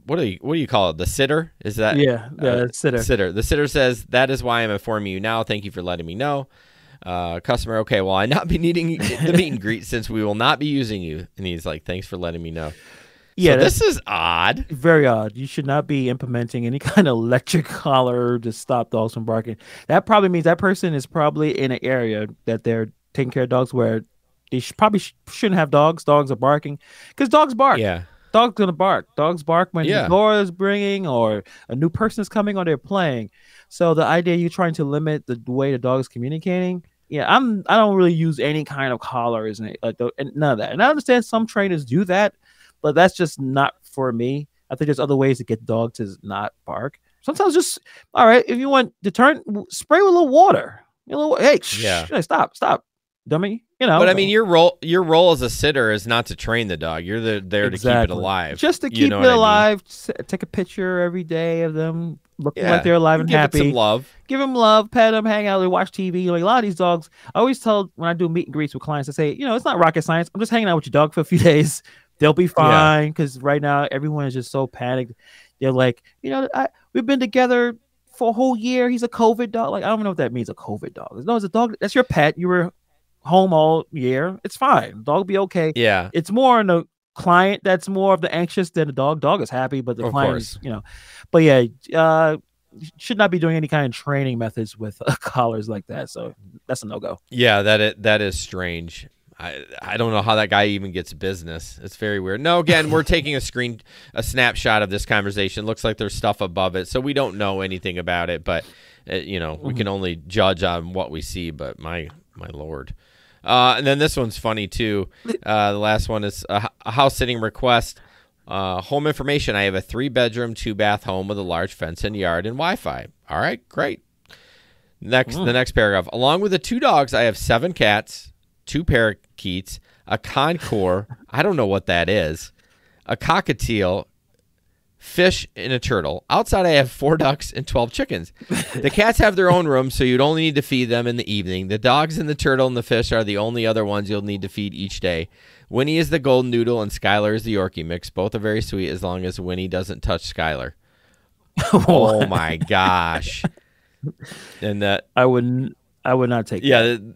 What do you call it? The sitter? Is that? Yeah, sitter. Sitter. The sitter says, that is why I'm informing you now. Thank you for letting me know. Customer, okay, well, I not be needing the meet and greet since we will not be using you. And he's like, thanks for letting me know. Yeah, so this is odd. Very odd. You should not be implementing any kind of electric collar to stop dogs from barking. That probably means that person is probably in an area that they're taking care of dogs where they probably shouldn't have dogs. Dogs are barking because dogs bark. Yeah. Dogs gonna bark. Dogs bark when the door is bringing or a new person is coming or they're playing. So the idea you trying to limit the way the dog is communicating. Yeah, I don't really use any kind of collars and none of that. And I understand some trainers do that, but that's just not for me. I think there's other ways to get the dog to not bark. Sometimes just all right. If you want deterrent, spray with a little water. Hey, stop, dummy. But I mean, your role as a sitter is not to train the dog. You're there to keep it alive. Just to keep it alive. I mean? Take a picture every day of them looking like they're alive and happy. Give it some love. Give them love, pet them, hang out, watch TV. Like a lot of these dogs, I always tell when I do meet and greets with clients, I say, it's not rocket science. I'm just hanging out with your dog for a few days. They'll be fine because right now everyone is just so panicked. They're like, we've been together for a whole year. He's a COVID dog. Like I don't know what that means. A COVID dog. No, it's a dog. That's your pet. You were home all year. It's fine. Dog will be okay. Yeah. It's more on the client that's more of the anxious than the dog. Dog is happy, but the client is, But yeah, should not be doing any kind of training methods with collars like that. So that's a no-go. Yeah, that is strange. I don't know how that guy even gets business. It's very weird. No, again, we're taking a snapshot of this conversation. Looks like there's stuff above it, so we don't know anything about it. But we can only judge on what we see. But my lord. And then this one's funny too. The last one is a house sitting request. Home information. I have a 3-bedroom, 2-bath home with a large fence and yard and Wi-Fi. All right, great. The next paragraph. Along with the 2 dogs, I have 7 cats, 2 parakeets, a concord. I don't know what that is. A cockatiel, fish, and a turtle. Outside, I have 4 ducks and 12 chickens. The cats have their own room, so you'd only need to feed them in the evening. The dogs and the turtle and the fish are the only other ones you'll need to feed each day. Winnie is the golden doodle, and Skylar is the Yorkie mix. Both are very sweet as long as Winnie doesn't touch Skylar. Oh, my gosh. And that I would not take that.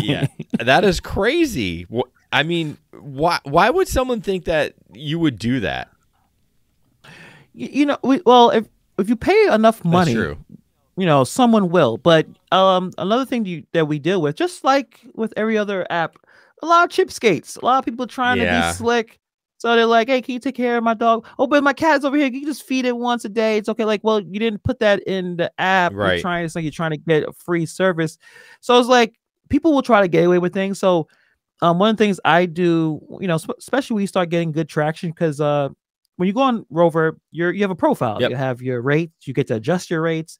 Yeah, that is crazy. I mean, why would someone think that you would do that? If you pay enough money, that's true. Someone will. But another thing that we deal with, just like with every other app, a lot of cheapskates. A lot of people trying to be slick. So they're like, hey, can you take care of my dog? Oh, but my cat's over here. You can just feed it once a day. It's okay. Like, well, you didn't put that in the app. Right. It's like you're trying to get a free service. So it's like people will try to get away with things. So one of the things I do, especially when you start getting good traction, because when you go on Rover, you have a profile. Yep. You have your rates. You get to adjust your rates.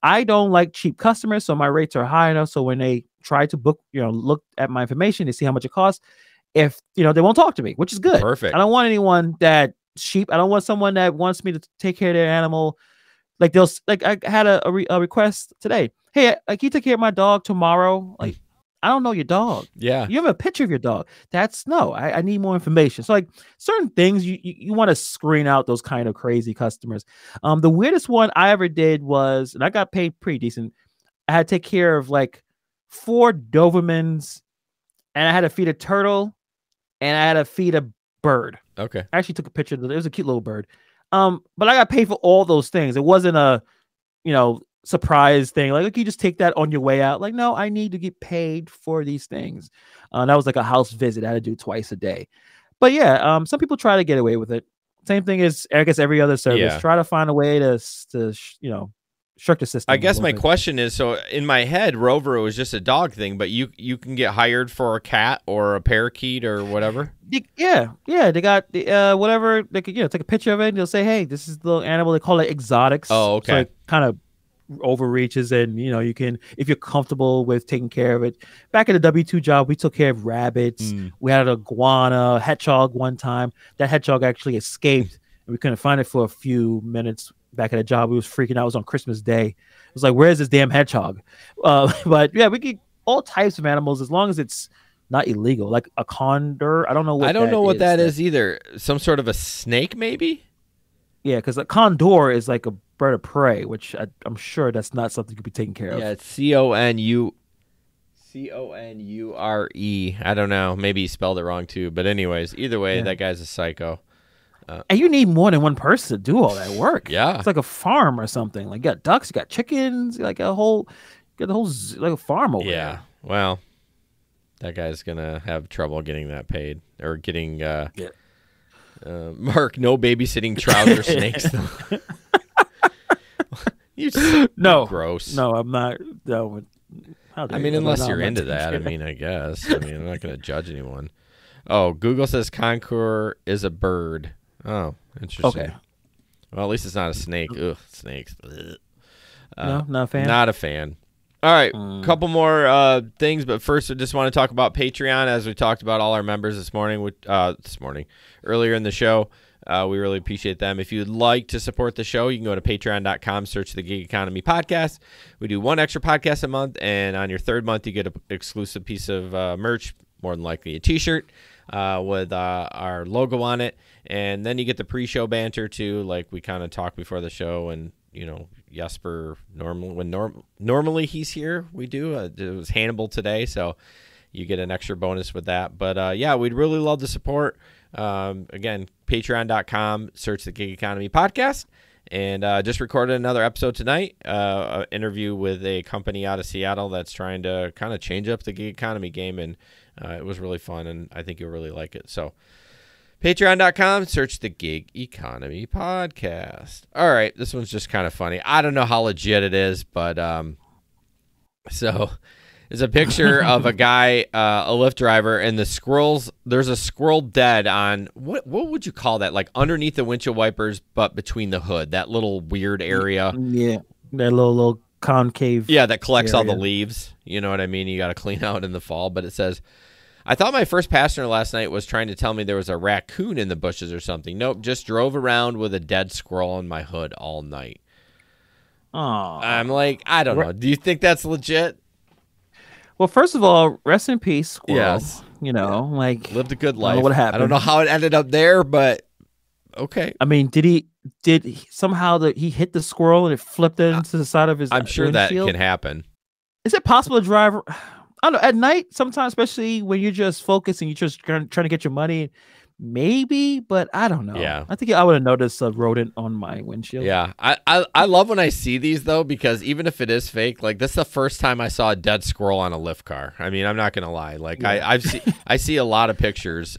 I don't like cheap customers, so my rates are high enough. So when they try to book, look at my information, they see how much it costs. If they won't talk to me, which is good. Perfect. I don't want anyone that's cheap. I don't want someone that wants me to take care of their animal. Like I had a request today. Hey, can you take care of my dog tomorrow? Like, I don't know your dog. Yeah. You have a picture of your dog. I need more information. So like certain things you want to screen out those kind of crazy customers. The weirdest one I ever did was, and I got paid pretty decent. I had to take care of like 4 Dobermans, and I had to feed a turtle, and I had to feed a bird. Okay. I actually took a picture of it. It was a cute little bird. But I got paid for all those things. It wasn't a, surprise thing. Like, you just take that on your way out. Like, no, I need to get paid for these things. That was like a house visit I had to do twice a day. But yeah, some people try to get away with it. Same thing as, I guess, every other service. Yeah. Try to find a way to shirk the system. I guess my bit. question is, so in my head, Rover was just a dog thing, but you can get hired for a cat or a parakeet or whatever. Yeah. They got whatever. They could take a picture of it and they'll say, hey, this is the little animal. They call it exotics. Oh, okay. So it kind of overreaches, and you can, if you're comfortable with taking care of it. Back at the W2 job, we took care of rabbits. We had an iguana, hedgehog one time. That hedgehog actually escaped, and we couldn't find it for a few minutes. Back at a job, we was freaking out. It was on Christmas Day. It was like, where's this damn hedgehog? But yeah, we get all types of animals as long as it's not illegal. Like a condor. I don't know what that is either. Some sort of a snake, maybe? Yeah, because a condor is like a bird of prey, which I'm sure that's not something you could be taking care of. Yeah, it's Conure. I don't know. Maybe he spelled it wrong too. But anyways, either way, that guy's a psycho. And you need more than one person to do all that work. Yeah. It's like a farm or something. Like, you got ducks, you got chickens, like a whole like a farm over there. Yeah. Well, that guy's going to have trouble getting that paid or getting, Mark, no babysitting trout or snakes. No. Gross. No, I'm not. No, I mean, unless you're into that, I guess. I'm not going to judge anyone. Oh, Google says concours is a bird. Oh, interesting. Okay. Well, at least it's not a snake. Ugh, snakes. No, not a fan? Not a fan. All right, couple more things, but first I just want to talk about Patreon, as we talked about all our members this morning, earlier in the show. We really appreciate them. If you'd like to support the show, you can go to patreon.com, search the Gig Economy Podcast. We do 1 extra podcast a month, and on your 3rd month, you get an exclusive piece of merch, more than likely a T-shirt with our logo on it. And then you get the pre-show banter, too, like we kind of talk before the show. And, Jesper, normally he's here, we do. It was Hannibal today, so you get an extra bonus with that. But, yeah, we'd really love the support. Again, patreon.com, search the Gig Economy Podcast. And just recorded another episode tonight, an interview with a company out of Seattle that's trying to kind of change up the gig economy game. And it was really fun, and I think you'll really like it. So patreon.com, search the Gig Economy Podcast. All right, this one's just kind of funny. I don't know how legit it is, but so there's a picture of a guy, a Lyft driver, and there's a squirrel dead on, what would you call that? Like underneath the windshield wipers, but between the hood, that little weird area. Yeah, that little concave. Yeah, that collects area. all the leaves. You know what I mean? You got to clean out in the fall. But it says, I thought my first passenger last night was trying to tell me there was a raccoon in the bushes or something. Nope, just drove around with a dead squirrel on my hood all night. Oh, I'm like, I don't know. Do you think that's legit? Well, first of all, rest in peace, squirrel. Yes. Like, Lived a good I life. don't know what happened. I don't know how it ended up there, but okay. I mean, did he somehow he hit the squirrel and it flipped it into the side of his I'm sure windshield? that can happen. Is it possible to drive? I don't know. At night, sometimes, especially when you're just focused and you're just trying to get your money, maybe, but I don't know. Yeah. I think I would have noticed a rodent on my windshield. Yeah. I love when I see these, though, because even if it is fake, like, this is the first time I saw a dead squirrel on a Lyft car. I mean, I'm not going to lie. Like, yeah. I see a lot of pictures,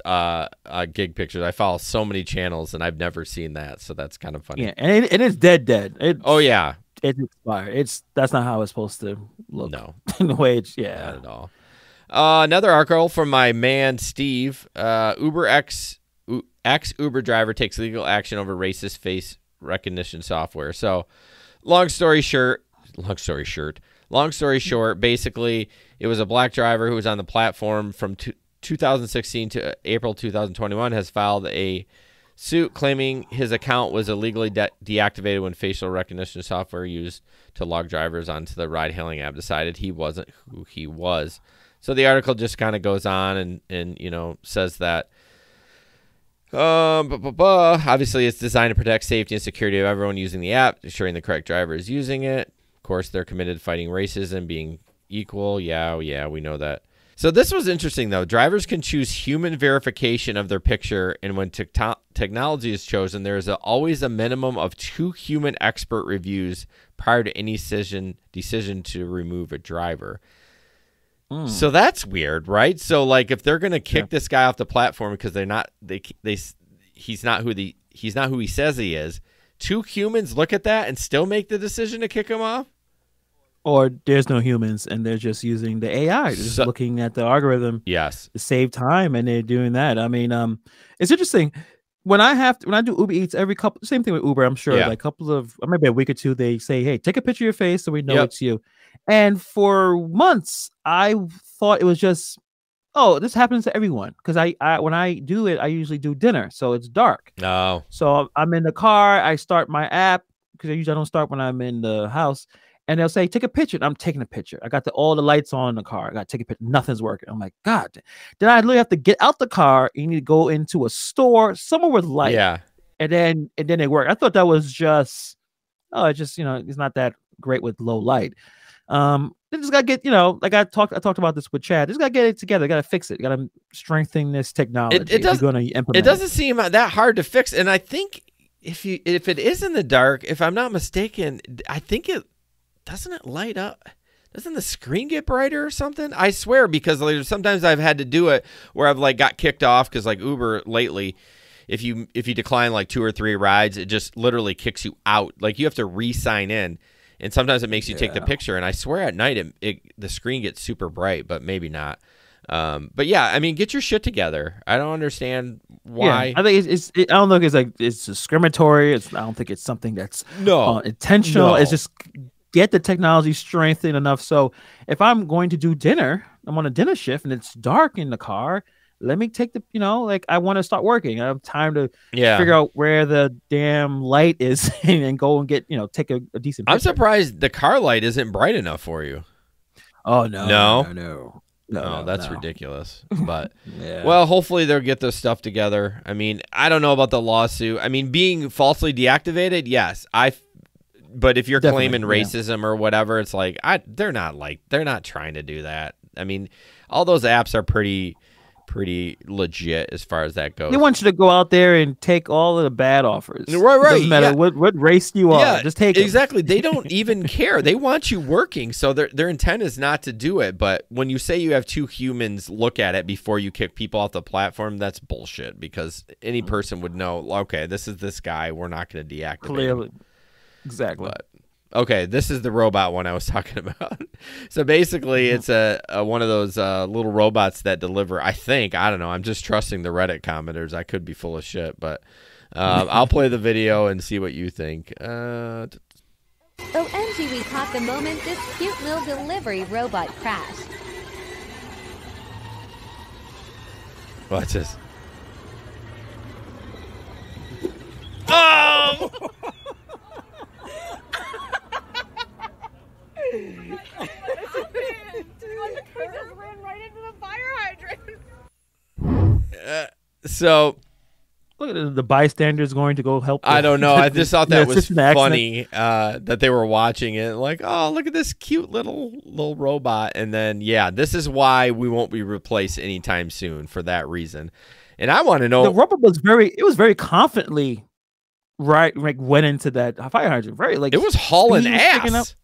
gig pictures. I follow so many channels, and I've never seen that, so that's kind of funny. Yeah, and it's dead. Oh, yeah. It's expired. That's not how it's supposed to look. No. In the way it's, yeah. Not at all. Another article from my man Steve. Uber ex-Uber driver takes legal action over racist face recognition software. So, long story short, basically, it was a black driver who was on the platform from 2016 to April 2021 has filed a suit claiming his account was illegally deactivated when facial recognition software used to log drivers onto the ride-hailing app decided he wasn't who he was. So the article just kind of goes on and says that obviously it's designed to protect safety and security of everyone using the app, ensuring the correct driver is using it. Of course, they're committed to fighting racism, being equal. Yeah, we know that. So this was interesting, though. Drivers can choose human verification of their picture, and when technology is chosen, there is always a minimum of 2 human expert reviews prior to any decision to remove a driver. So that's weird, right? So like if they're going to kick this guy off the platform because he's not who he says he is, 2 humans look at that and still make the decision to kick him off? Or there's no humans and they're just using the AI, just looking at the algorithm. Yes. To save time, and they're doing that. I mean, it's interesting. When I do Uber Eats, same thing with Uber, I'm sure, like maybe a week or two, they say, hey, take a picture of your face so we know it's you. And for months, I thought it was just, this happens to everyone. Because when I do it, I usually do dinner, so it's dark. Oh. So I'm in the car, I start my app, because I don't start when I'm in the house. And they'll say, take a picture. And I'm taking a picture. I got all the lights on in the car. I got to take a picture. Nothing's working. I'm like, God. Then I literally have to get out the car. You need to go into a store, somewhere with light. Yeah. And then it worked. I thought that was just, it's not that great with low light. They just got to get, like I talked about this with Chad. Just got to get it together. Got to fix it. Got to strengthen this technology. It doesn't seem that hard to fix. And I think if it is in the dark, if I'm not mistaken, I think doesn't it light up? Doesn't the screen get brighter or something? I swear, because sometimes I've had to do it where I've got kicked off because Uber lately, if you decline 2 or 3 rides, it just literally kicks you out. You have to re-sign in, and sometimes it makes you take the picture. And I swear at night the screen gets super bright, but maybe not. But yeah, I mean, get your shit together. I don't understand why. Yeah, I think I don't know if it's discriminatory. I don't think it's something that's intentional. No. It's just get the technology strengthened enough. So if I'm going to do dinner, I'm on a dinner shift and it's dark in the car, let me take I want to start working. I have time to figure out where the damn light is and go and get, take a decent picture. I'm surprised the car light isn't bright enough for you. Oh, no. No, that's ridiculous. But well, hopefully they'll get this stuff together. I mean, I don't know about the lawsuit. I mean, being falsely deactivated, yes. But if you're claiming racism or whatever, it's they're not trying to do that. I mean, all those apps are pretty legit as far as that goes. They want you to go out there and take all of the bad offers. Right. Doesn't matter what race you are. Just take it. Exactly. They don't even care. They want you working. So their intent is not to do it. But when you say you have 2 humans look at it before you kick people off the platform, that's bullshit, because any person would know, okay, this is this guy. We're not going to deactivate Clearly. him. Exactly. But, okay, this is the robot one I was talking about. So basically, it's a one of those little robots that deliver. I don't know. I'm just trusting the Reddit commenters. I could be full of shit, but I'll play the video and see what you think. OMG, we caught the moment this cute little delivery robot crashed. Watch this. Oh! So look at the bystanders going to go help. I don't know. I just thought that was funny that they were watching it oh, look at this cute little robot. And then, this is why we won't be replaced anytime soon for that reason. And I want to know. The robot was very confidently went into that fire hydrant. It was hauling ass.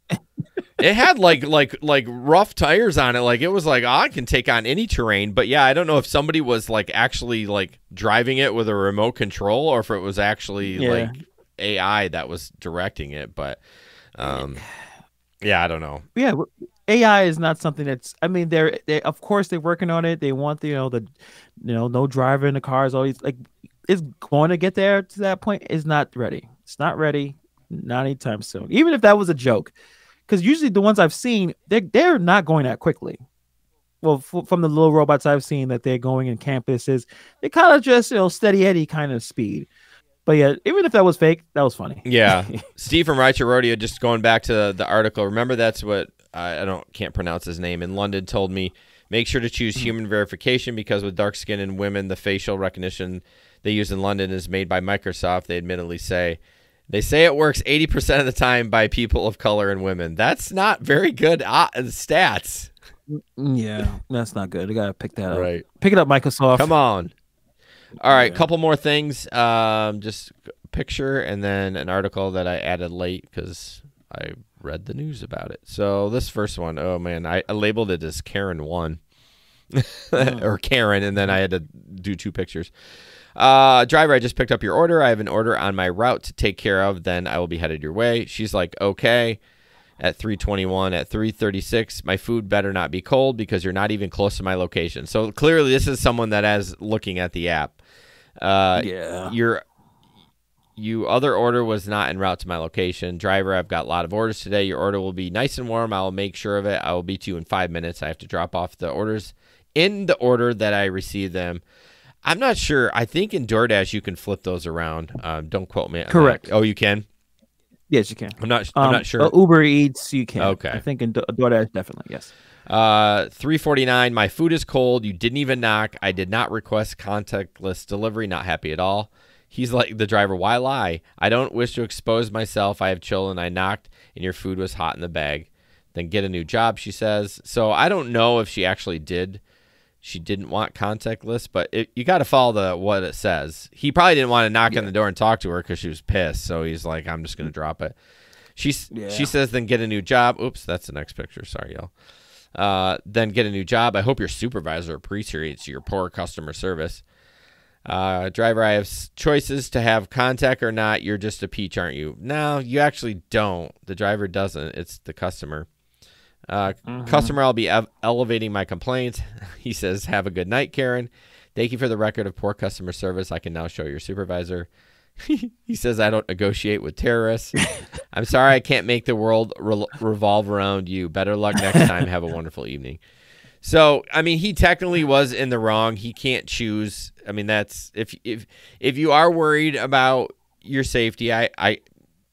It had like rough tires on it. It was I can take on any terrain. But I don't know if somebody was actually driving it with a remote control, or if it was actually AI that was directing it. But I don't know. Yeah, AI is not something that's. I mean, they're of course they're working on it. They want no driver in the car is always like it's going to get there to that point. It's not ready. It's not ready. Not anytime soon. Even if that was a joke, because usually the ones I've seen, they're not going that quickly. Well, from the little robots I've seen that they're going in campuses, they kind of just Steady Eddie kind of speed. But yeah, even if that was fake, that was funny. Yeah, Steve from Rideshare Rodeo, just going back to the article. Remember, that's what can't pronounce his name in London told me. Make sure to choose human verification because with dark skin and women, the facial recognition they use in London is made by Microsoft. They admittedly say. They say it works 80% of the time by people of color and women. That's not very good stats. Yeah, that's not good. I got to pick that up. Right. Pick it up, Microsoft. Come on. All right, couple more things. Just a picture and then an article that I added late because I read the news about it. So this first one, oh, man, I labeled it as Karen 1 or Karen, and then I had to do 2 pictures. Driver, I just picked up your order. I have an order on my route to take care of. Then I will be headed your way. She's like, okay. At 3:21, at 3:36, my food better not be cold because you're not even close to my location. So clearly, this is someone that is looking at the app. Your other order was not en route to my location. Driver, I've got a lot of orders today. Your order will be nice and warm. I will make sure of it. I will be to you in 5 minutes. I have to drop off the orders in the order that I received them. I'm not sure. I think in DoorDash you can flip those around. Don't quote me. Correct. Oh, you can? Yes, you can. I'm not sure. Uber Eats, you can. Okay. I think in DoorDash, definitely, yes. 3:49. My food is cold. You didn't even knock. I did not request contactless delivery. Not happy at all. He's like, the driver, why lie? I don't wish to expose myself. I have children. I knocked, and your food was hot in the bag. Then get a new job, she says. So I don't know if she actually did. She didn't want contactless, but you got to follow what it says. He probably didn't want to knock on the door and talk to her because she was pissed. So he's like, I'm just going to drop it. She says, then get a new job. Oops, that's the next picture. Sorry, y'all. Then get a new job. I hope your supervisor appreciates your poor customer service. Driver, I have choices to have contact or not. You're just a peach, aren't you? No, you actually don't. The driver doesn't. It's the customer. Customer, I'll be elevating my complaints. He says, have a good night, Karen. Thank you for the record of poor customer service. I can now show your supervisor. He says, I don't negotiate with terrorists. I'm sorry I can't make the world revolve around you. Better luck next time. Have a wonderful evening. So, I mean, he technically was in the wrong. He can't choose. I mean, that's if you are worried about your safety, I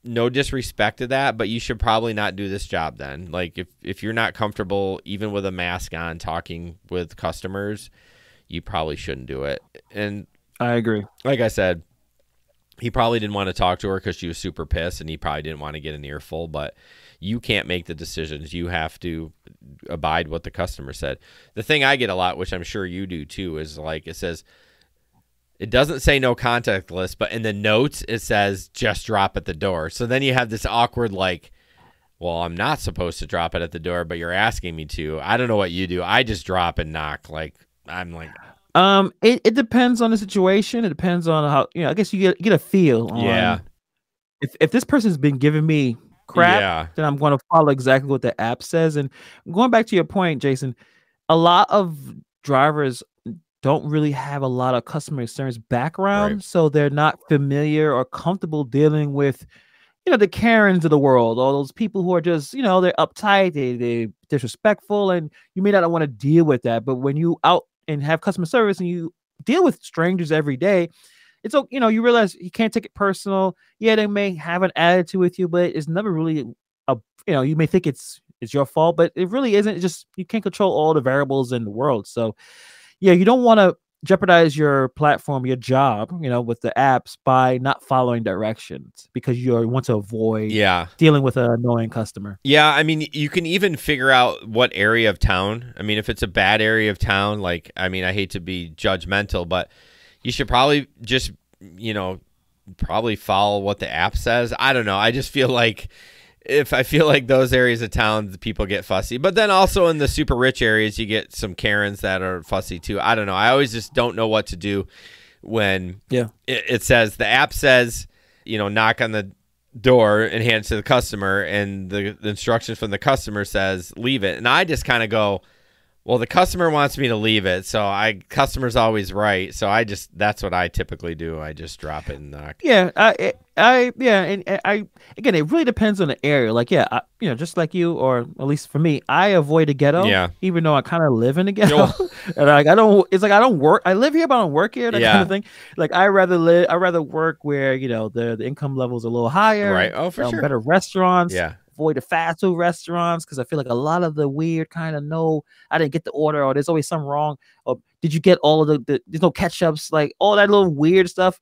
no disrespect to that, but you should probably not do this job then. Like if you're not comfortable even with a mask on talking with customers, you probably shouldn't do it. And I agree. Like I said, he probably didn't want to talk to her because she was super pissed, and he probably didn't want to get an earful, but you can't make the decisions. You have to abide what the customer said. The thing I get a lot, which I'm sure you do too, is like it says, it doesn't say no contact list, but in the notes it says just drop at the door. So then you have this awkward like, well, I'm not supposed to drop it at the door, but you're asking me to. I don't know what you do. I just drop and knock. Like I'm like, it depends on the situation. It depends on how I guess you get a feel. On if this person's been giving me crap, then I'm going to follow exactly what the app says. And going back to your point, Jason, a lot of drivers don't really have a lot of customer experience background, so they're not familiar or comfortable dealing with, the Karens of the world, all those people who are just, they're uptight, they're disrespectful, and you may not want to deal with that. But when you out and have customer service and you deal with strangers every day, it's you realize you can't take it personal. Yeah, they may have an attitude with you, but it's never really you may think it's your fault, but it really isn't. It's just you can't control all the variables in the world. So yeah, you don't want to jeopardize your platform, your job, with the apps by not following directions because you want to avoid dealing with an annoying customer. Yeah, I mean, you can even figure out what area of town. I mean, if it's a bad area of town, like, I mean, I hate to be judgmental, but you should probably just, probably follow what the app says. I don't know. I just feel like those areas of town, the people get fussy. But then also in the super rich areas, you get some Karens that are fussy too. I don't know. I always just don't know what to do when it says, the app says, knock on door and hand it to the customer, and the instruction from the customer says leave it, and I just kind of go, well, the customer wants me to leave it, so customer's always right, so that's what I typically do. I just drop it and knock. Yeah, and again, it really depends on the area. Like, just like you, or at least for me, I avoid the ghetto. Yeah. Even though I kind of live in the ghetto, and like I don't work. I live here, but I don't work here. That kind of thing. Like I rather work where the income level is a little higher. Right. Oh, for sure. Better restaurants. Yeah. Avoid the fast food restaurants, because I feel like a lot of the weird kind of I didn't get the order, or there's always something wrong, or did you get all of the there's no ketchups, like all that little weird stuff.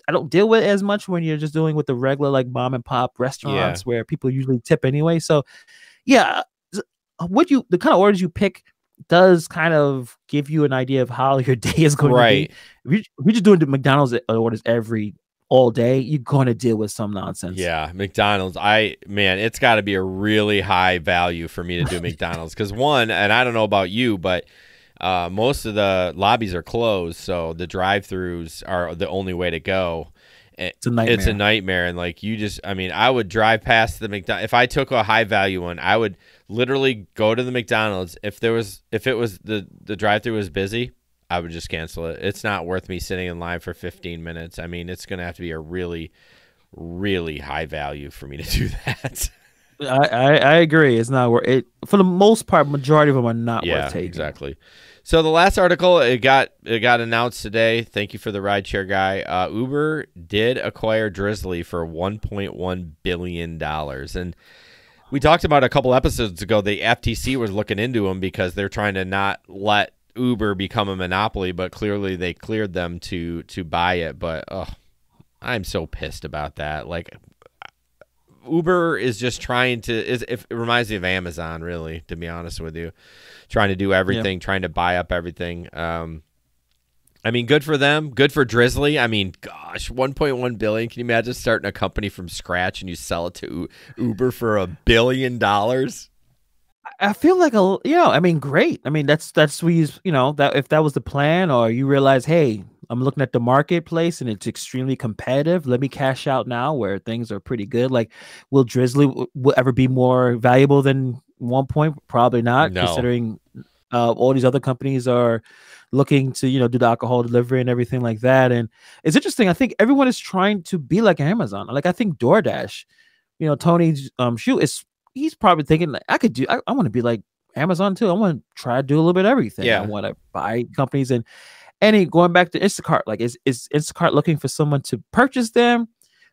I don't deal with it as much when you're just doing with the regular like mom and pop restaurants where people usually tip anyway. So the kind of orders you pick does kind of give you an idea of how your day is going to be. If you're just doing the McDonald's orders all day, you're going to deal with some nonsense. Yeah, McDonald's. It's got to be a really high value for me to do McDonald's, because one, and I don't know about you, but most of the lobbies are closed, so the drive-throughs are the only way to go. It's a nightmare. It's a nightmare, and like I would drive past the McDonald's. If I took a high value one, I would literally go to the McDonald's. If it was the drive-through was busy, I would just cancel it. It's not worth me sitting in line for 15 minutes. I mean, it's going to have to be a really, really high value for me to do that. I agree. It's not worth it. For the most part, majority of them are not worth taking. Exactly. So the last article, it got announced today. Thank you for the rideshare guy. Uber did acquire Drizzly for $1.1 billion. And we talked about a couple episodes ago, the FTC was looking into them because they're trying to not let Uber become a monopoly, but clearly they cleared them to buy it. But I'm so pissed about that. Like, Uber is just trying to it reminds me of Amazon, really, to be honest with you, trying to do everything, trying to buy up everything. I mean, good for them, good for Drizzly. I mean, gosh, 1.1 billion. Can you imagine starting a company from scratch and you sell it to Uber for $1 billion? I feel like great. I mean, that's that if that was the plan, or you realize, hey, I'm looking at the marketplace and it's extremely competitive. Let me cash out now where things are pretty good. Like, will Drizzly will ever be more valuable than 1 point? Probably not, considering all these other companies are looking to do the alcohol delivery and everything like that. And it's interesting. I think everyone is trying to be like Amazon. Like, I think Doordash, Tony's he's probably thinking, like, I want to be like Amazon too. I want to try to do a little bit of everything. Yeah. I want to buy companies, and going back to Instacart, like is Instacart looking for someone to purchase them?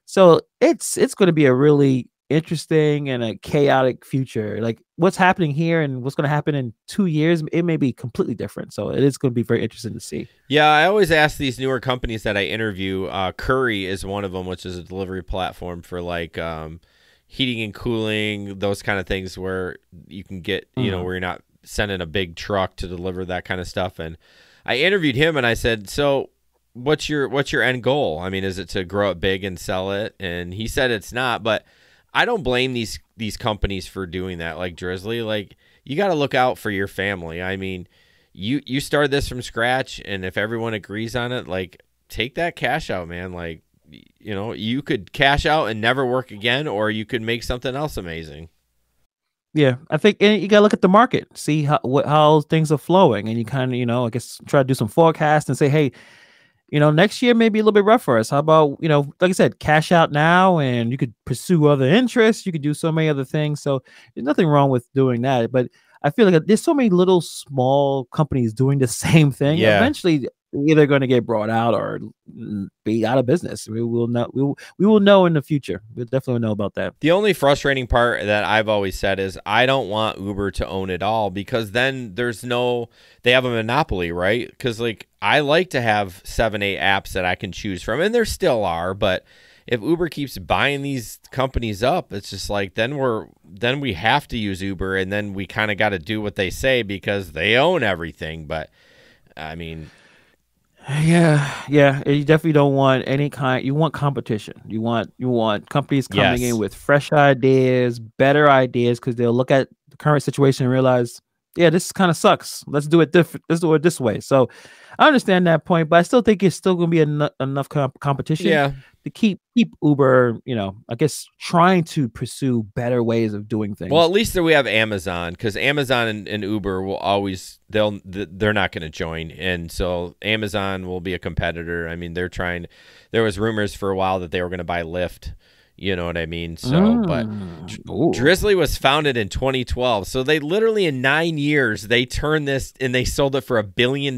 So it's going to be a really interesting and a chaotic future. Like, what's happening here and what's going to happen in 2 years, it may be completely different. So it is going to be very interesting to see. Yeah, I always ask these newer companies that I interview. Curry is one of them, which is a delivery platform for like heating and cooling, those kind of things, where you can get, where you're not sending a big truck to deliver that kind of stuff. And I interviewed him and I said, so what's your end goal? I mean, is it to grow it big and sell it? And he said it's not, but I don't blame these companies for doing that. Like Drizzly, like, you got to look out for your family. I mean, you started this from scratch, and if everyone agrees on it, like, take that cash out, man. Like, you could cash out and never work again, or you could make something else amazing. Yeah, I think you gotta look at the market, see how things are flowing, and you kind of, I guess, try to do some forecast and say, hey, next year may be a little bit rough for us. How about, like I said, cash out now, and you could pursue other interests. You could do so many other things. So there's nothing wrong with doing that. But I feel like there's so many little small companies doing the same thing. Yeah. Eventually, either going to get brought out or be out of business. We will know. We will know in the future. We'll definitely know about that. The only frustrating part that I've always said is I don't want Uber to own it all, because then they have a monopoly, right? Because like, I like to have 7-8 apps that I can choose from, and there still are. But if Uber keeps buying these companies up, it's just like, then we have to use Uber, and then we kind of got to do what they say because they own everything. But I mean. Yeah. You definitely don't want any kind. You want competition. You want companies coming in with fresh ideas, better ideas, because they'll look at the current situation and realize yeah, this kind of sucks. Let's do it different. Let's do it this way. So I understand that point, but I still think it's still going to be enough competition to keep Uber, I guess trying to pursue better ways of doing things. Well, at least we have Amazon, because Amazon and Uber will always they're not going to join, and so Amazon will be a competitor. I mean, they're trying. There was rumors for a while that they were going to buy Lyft. You know what I mean? So, but Drizzly was founded in 2012. So they literally in 9 years, they turned this and they sold it for $1 billion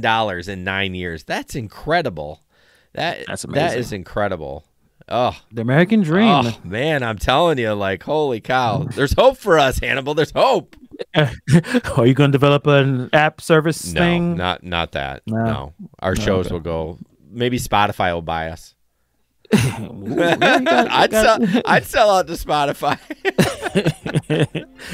in 9 years. That's incredible. That's amazing. That is incredible. Oh, the American dream. Oh, man, I'm telling you, like, holy cow. There's hope for us, Hannibal. There's hope. Are you going to develop an app service thing? No, not that. No. Our shows will go. Maybe Spotify will buy us. I'd sell out to Spotify.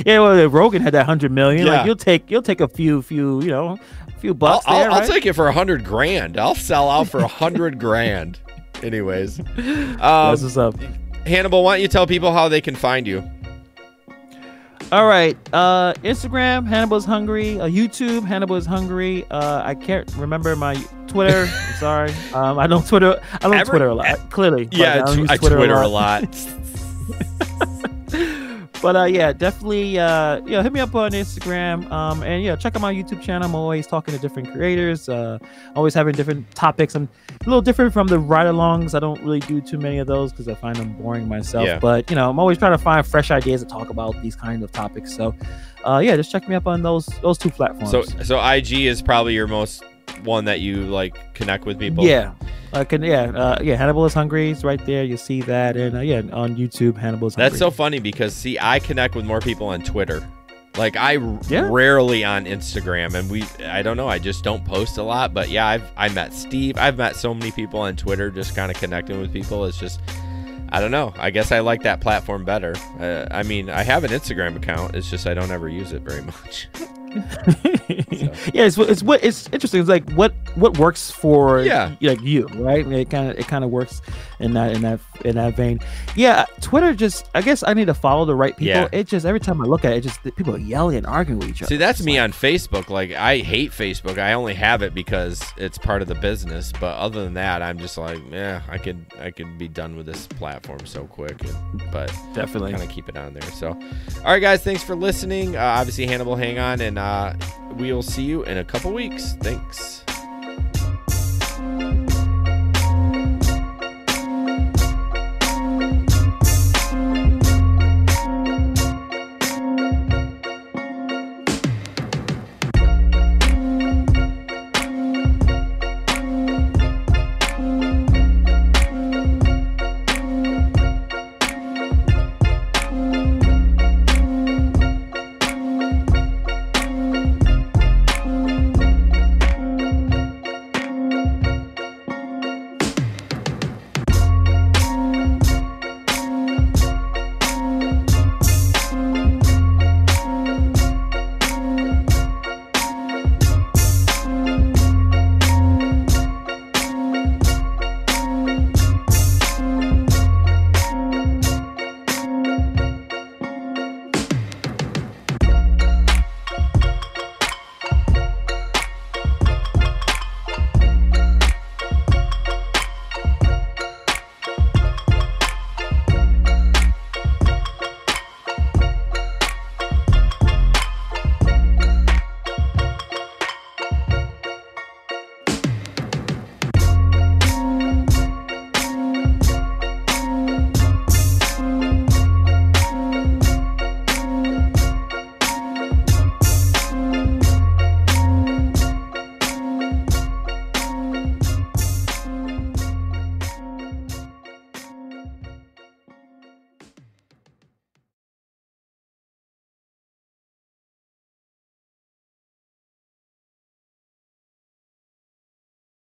Yeah, well, Rogan had that 100 million. Yeah. Like you'll take a few bucks. I'll take it for $100,000. I'll sell out for $100,000. Anyways, that's what's up. Hannibal, why don't you tell people how they can find you? All right, Instagram, Hannibal is Hungry. YouTube, Hannibal is Hungry. I can't remember my Twitter. I'm sorry. I don't Twitter a lot. Clearly, yeah, I Twitter a lot. But yeah, definitely, hit me up on Instagram. And check out my YouTube channel. I'm always talking to different creators. Always having different topics. I'm a little different from the ride-alongs. I don't really do too many of those because I find them boring myself. Yeah. But I'm always trying to find fresh ideas to talk about these kind of topics. So, just check me up on those two platforms. So IG is probably your most one that you like connect with people. Yeah. Hannibal is Hungry is right there. You see that, and on YouTube, Hannibal is Hungry. That's so funny because I connect with more people on Twitter. Like I rarely on Instagram, and I don't know, I just don't post a lot. But yeah, I met Steve. I've met so many people on Twitter, just kind of connecting with people. It's just, I don't know. I guess I like that platform better. I mean, I have an Instagram account. It's just I don't ever use it very much. Yeah, it's interesting. It's like what works for like you, right? It kind of works in that vein. Yeah, Twitter I guess I need to follow the right people. Yeah. It just every time I look at it, people are yelling and arguing with each other. See, that's me on Facebook. Like I hate Facebook. I only have it because it's part of the business. But other than that, I'm just like, I could be done with this platform so quick. But definitely kind of keep it on there. So, all right, guys, thanks for listening. Obviously, Hannibal, hang on, and we'll see you in a couple weeks. Thanks.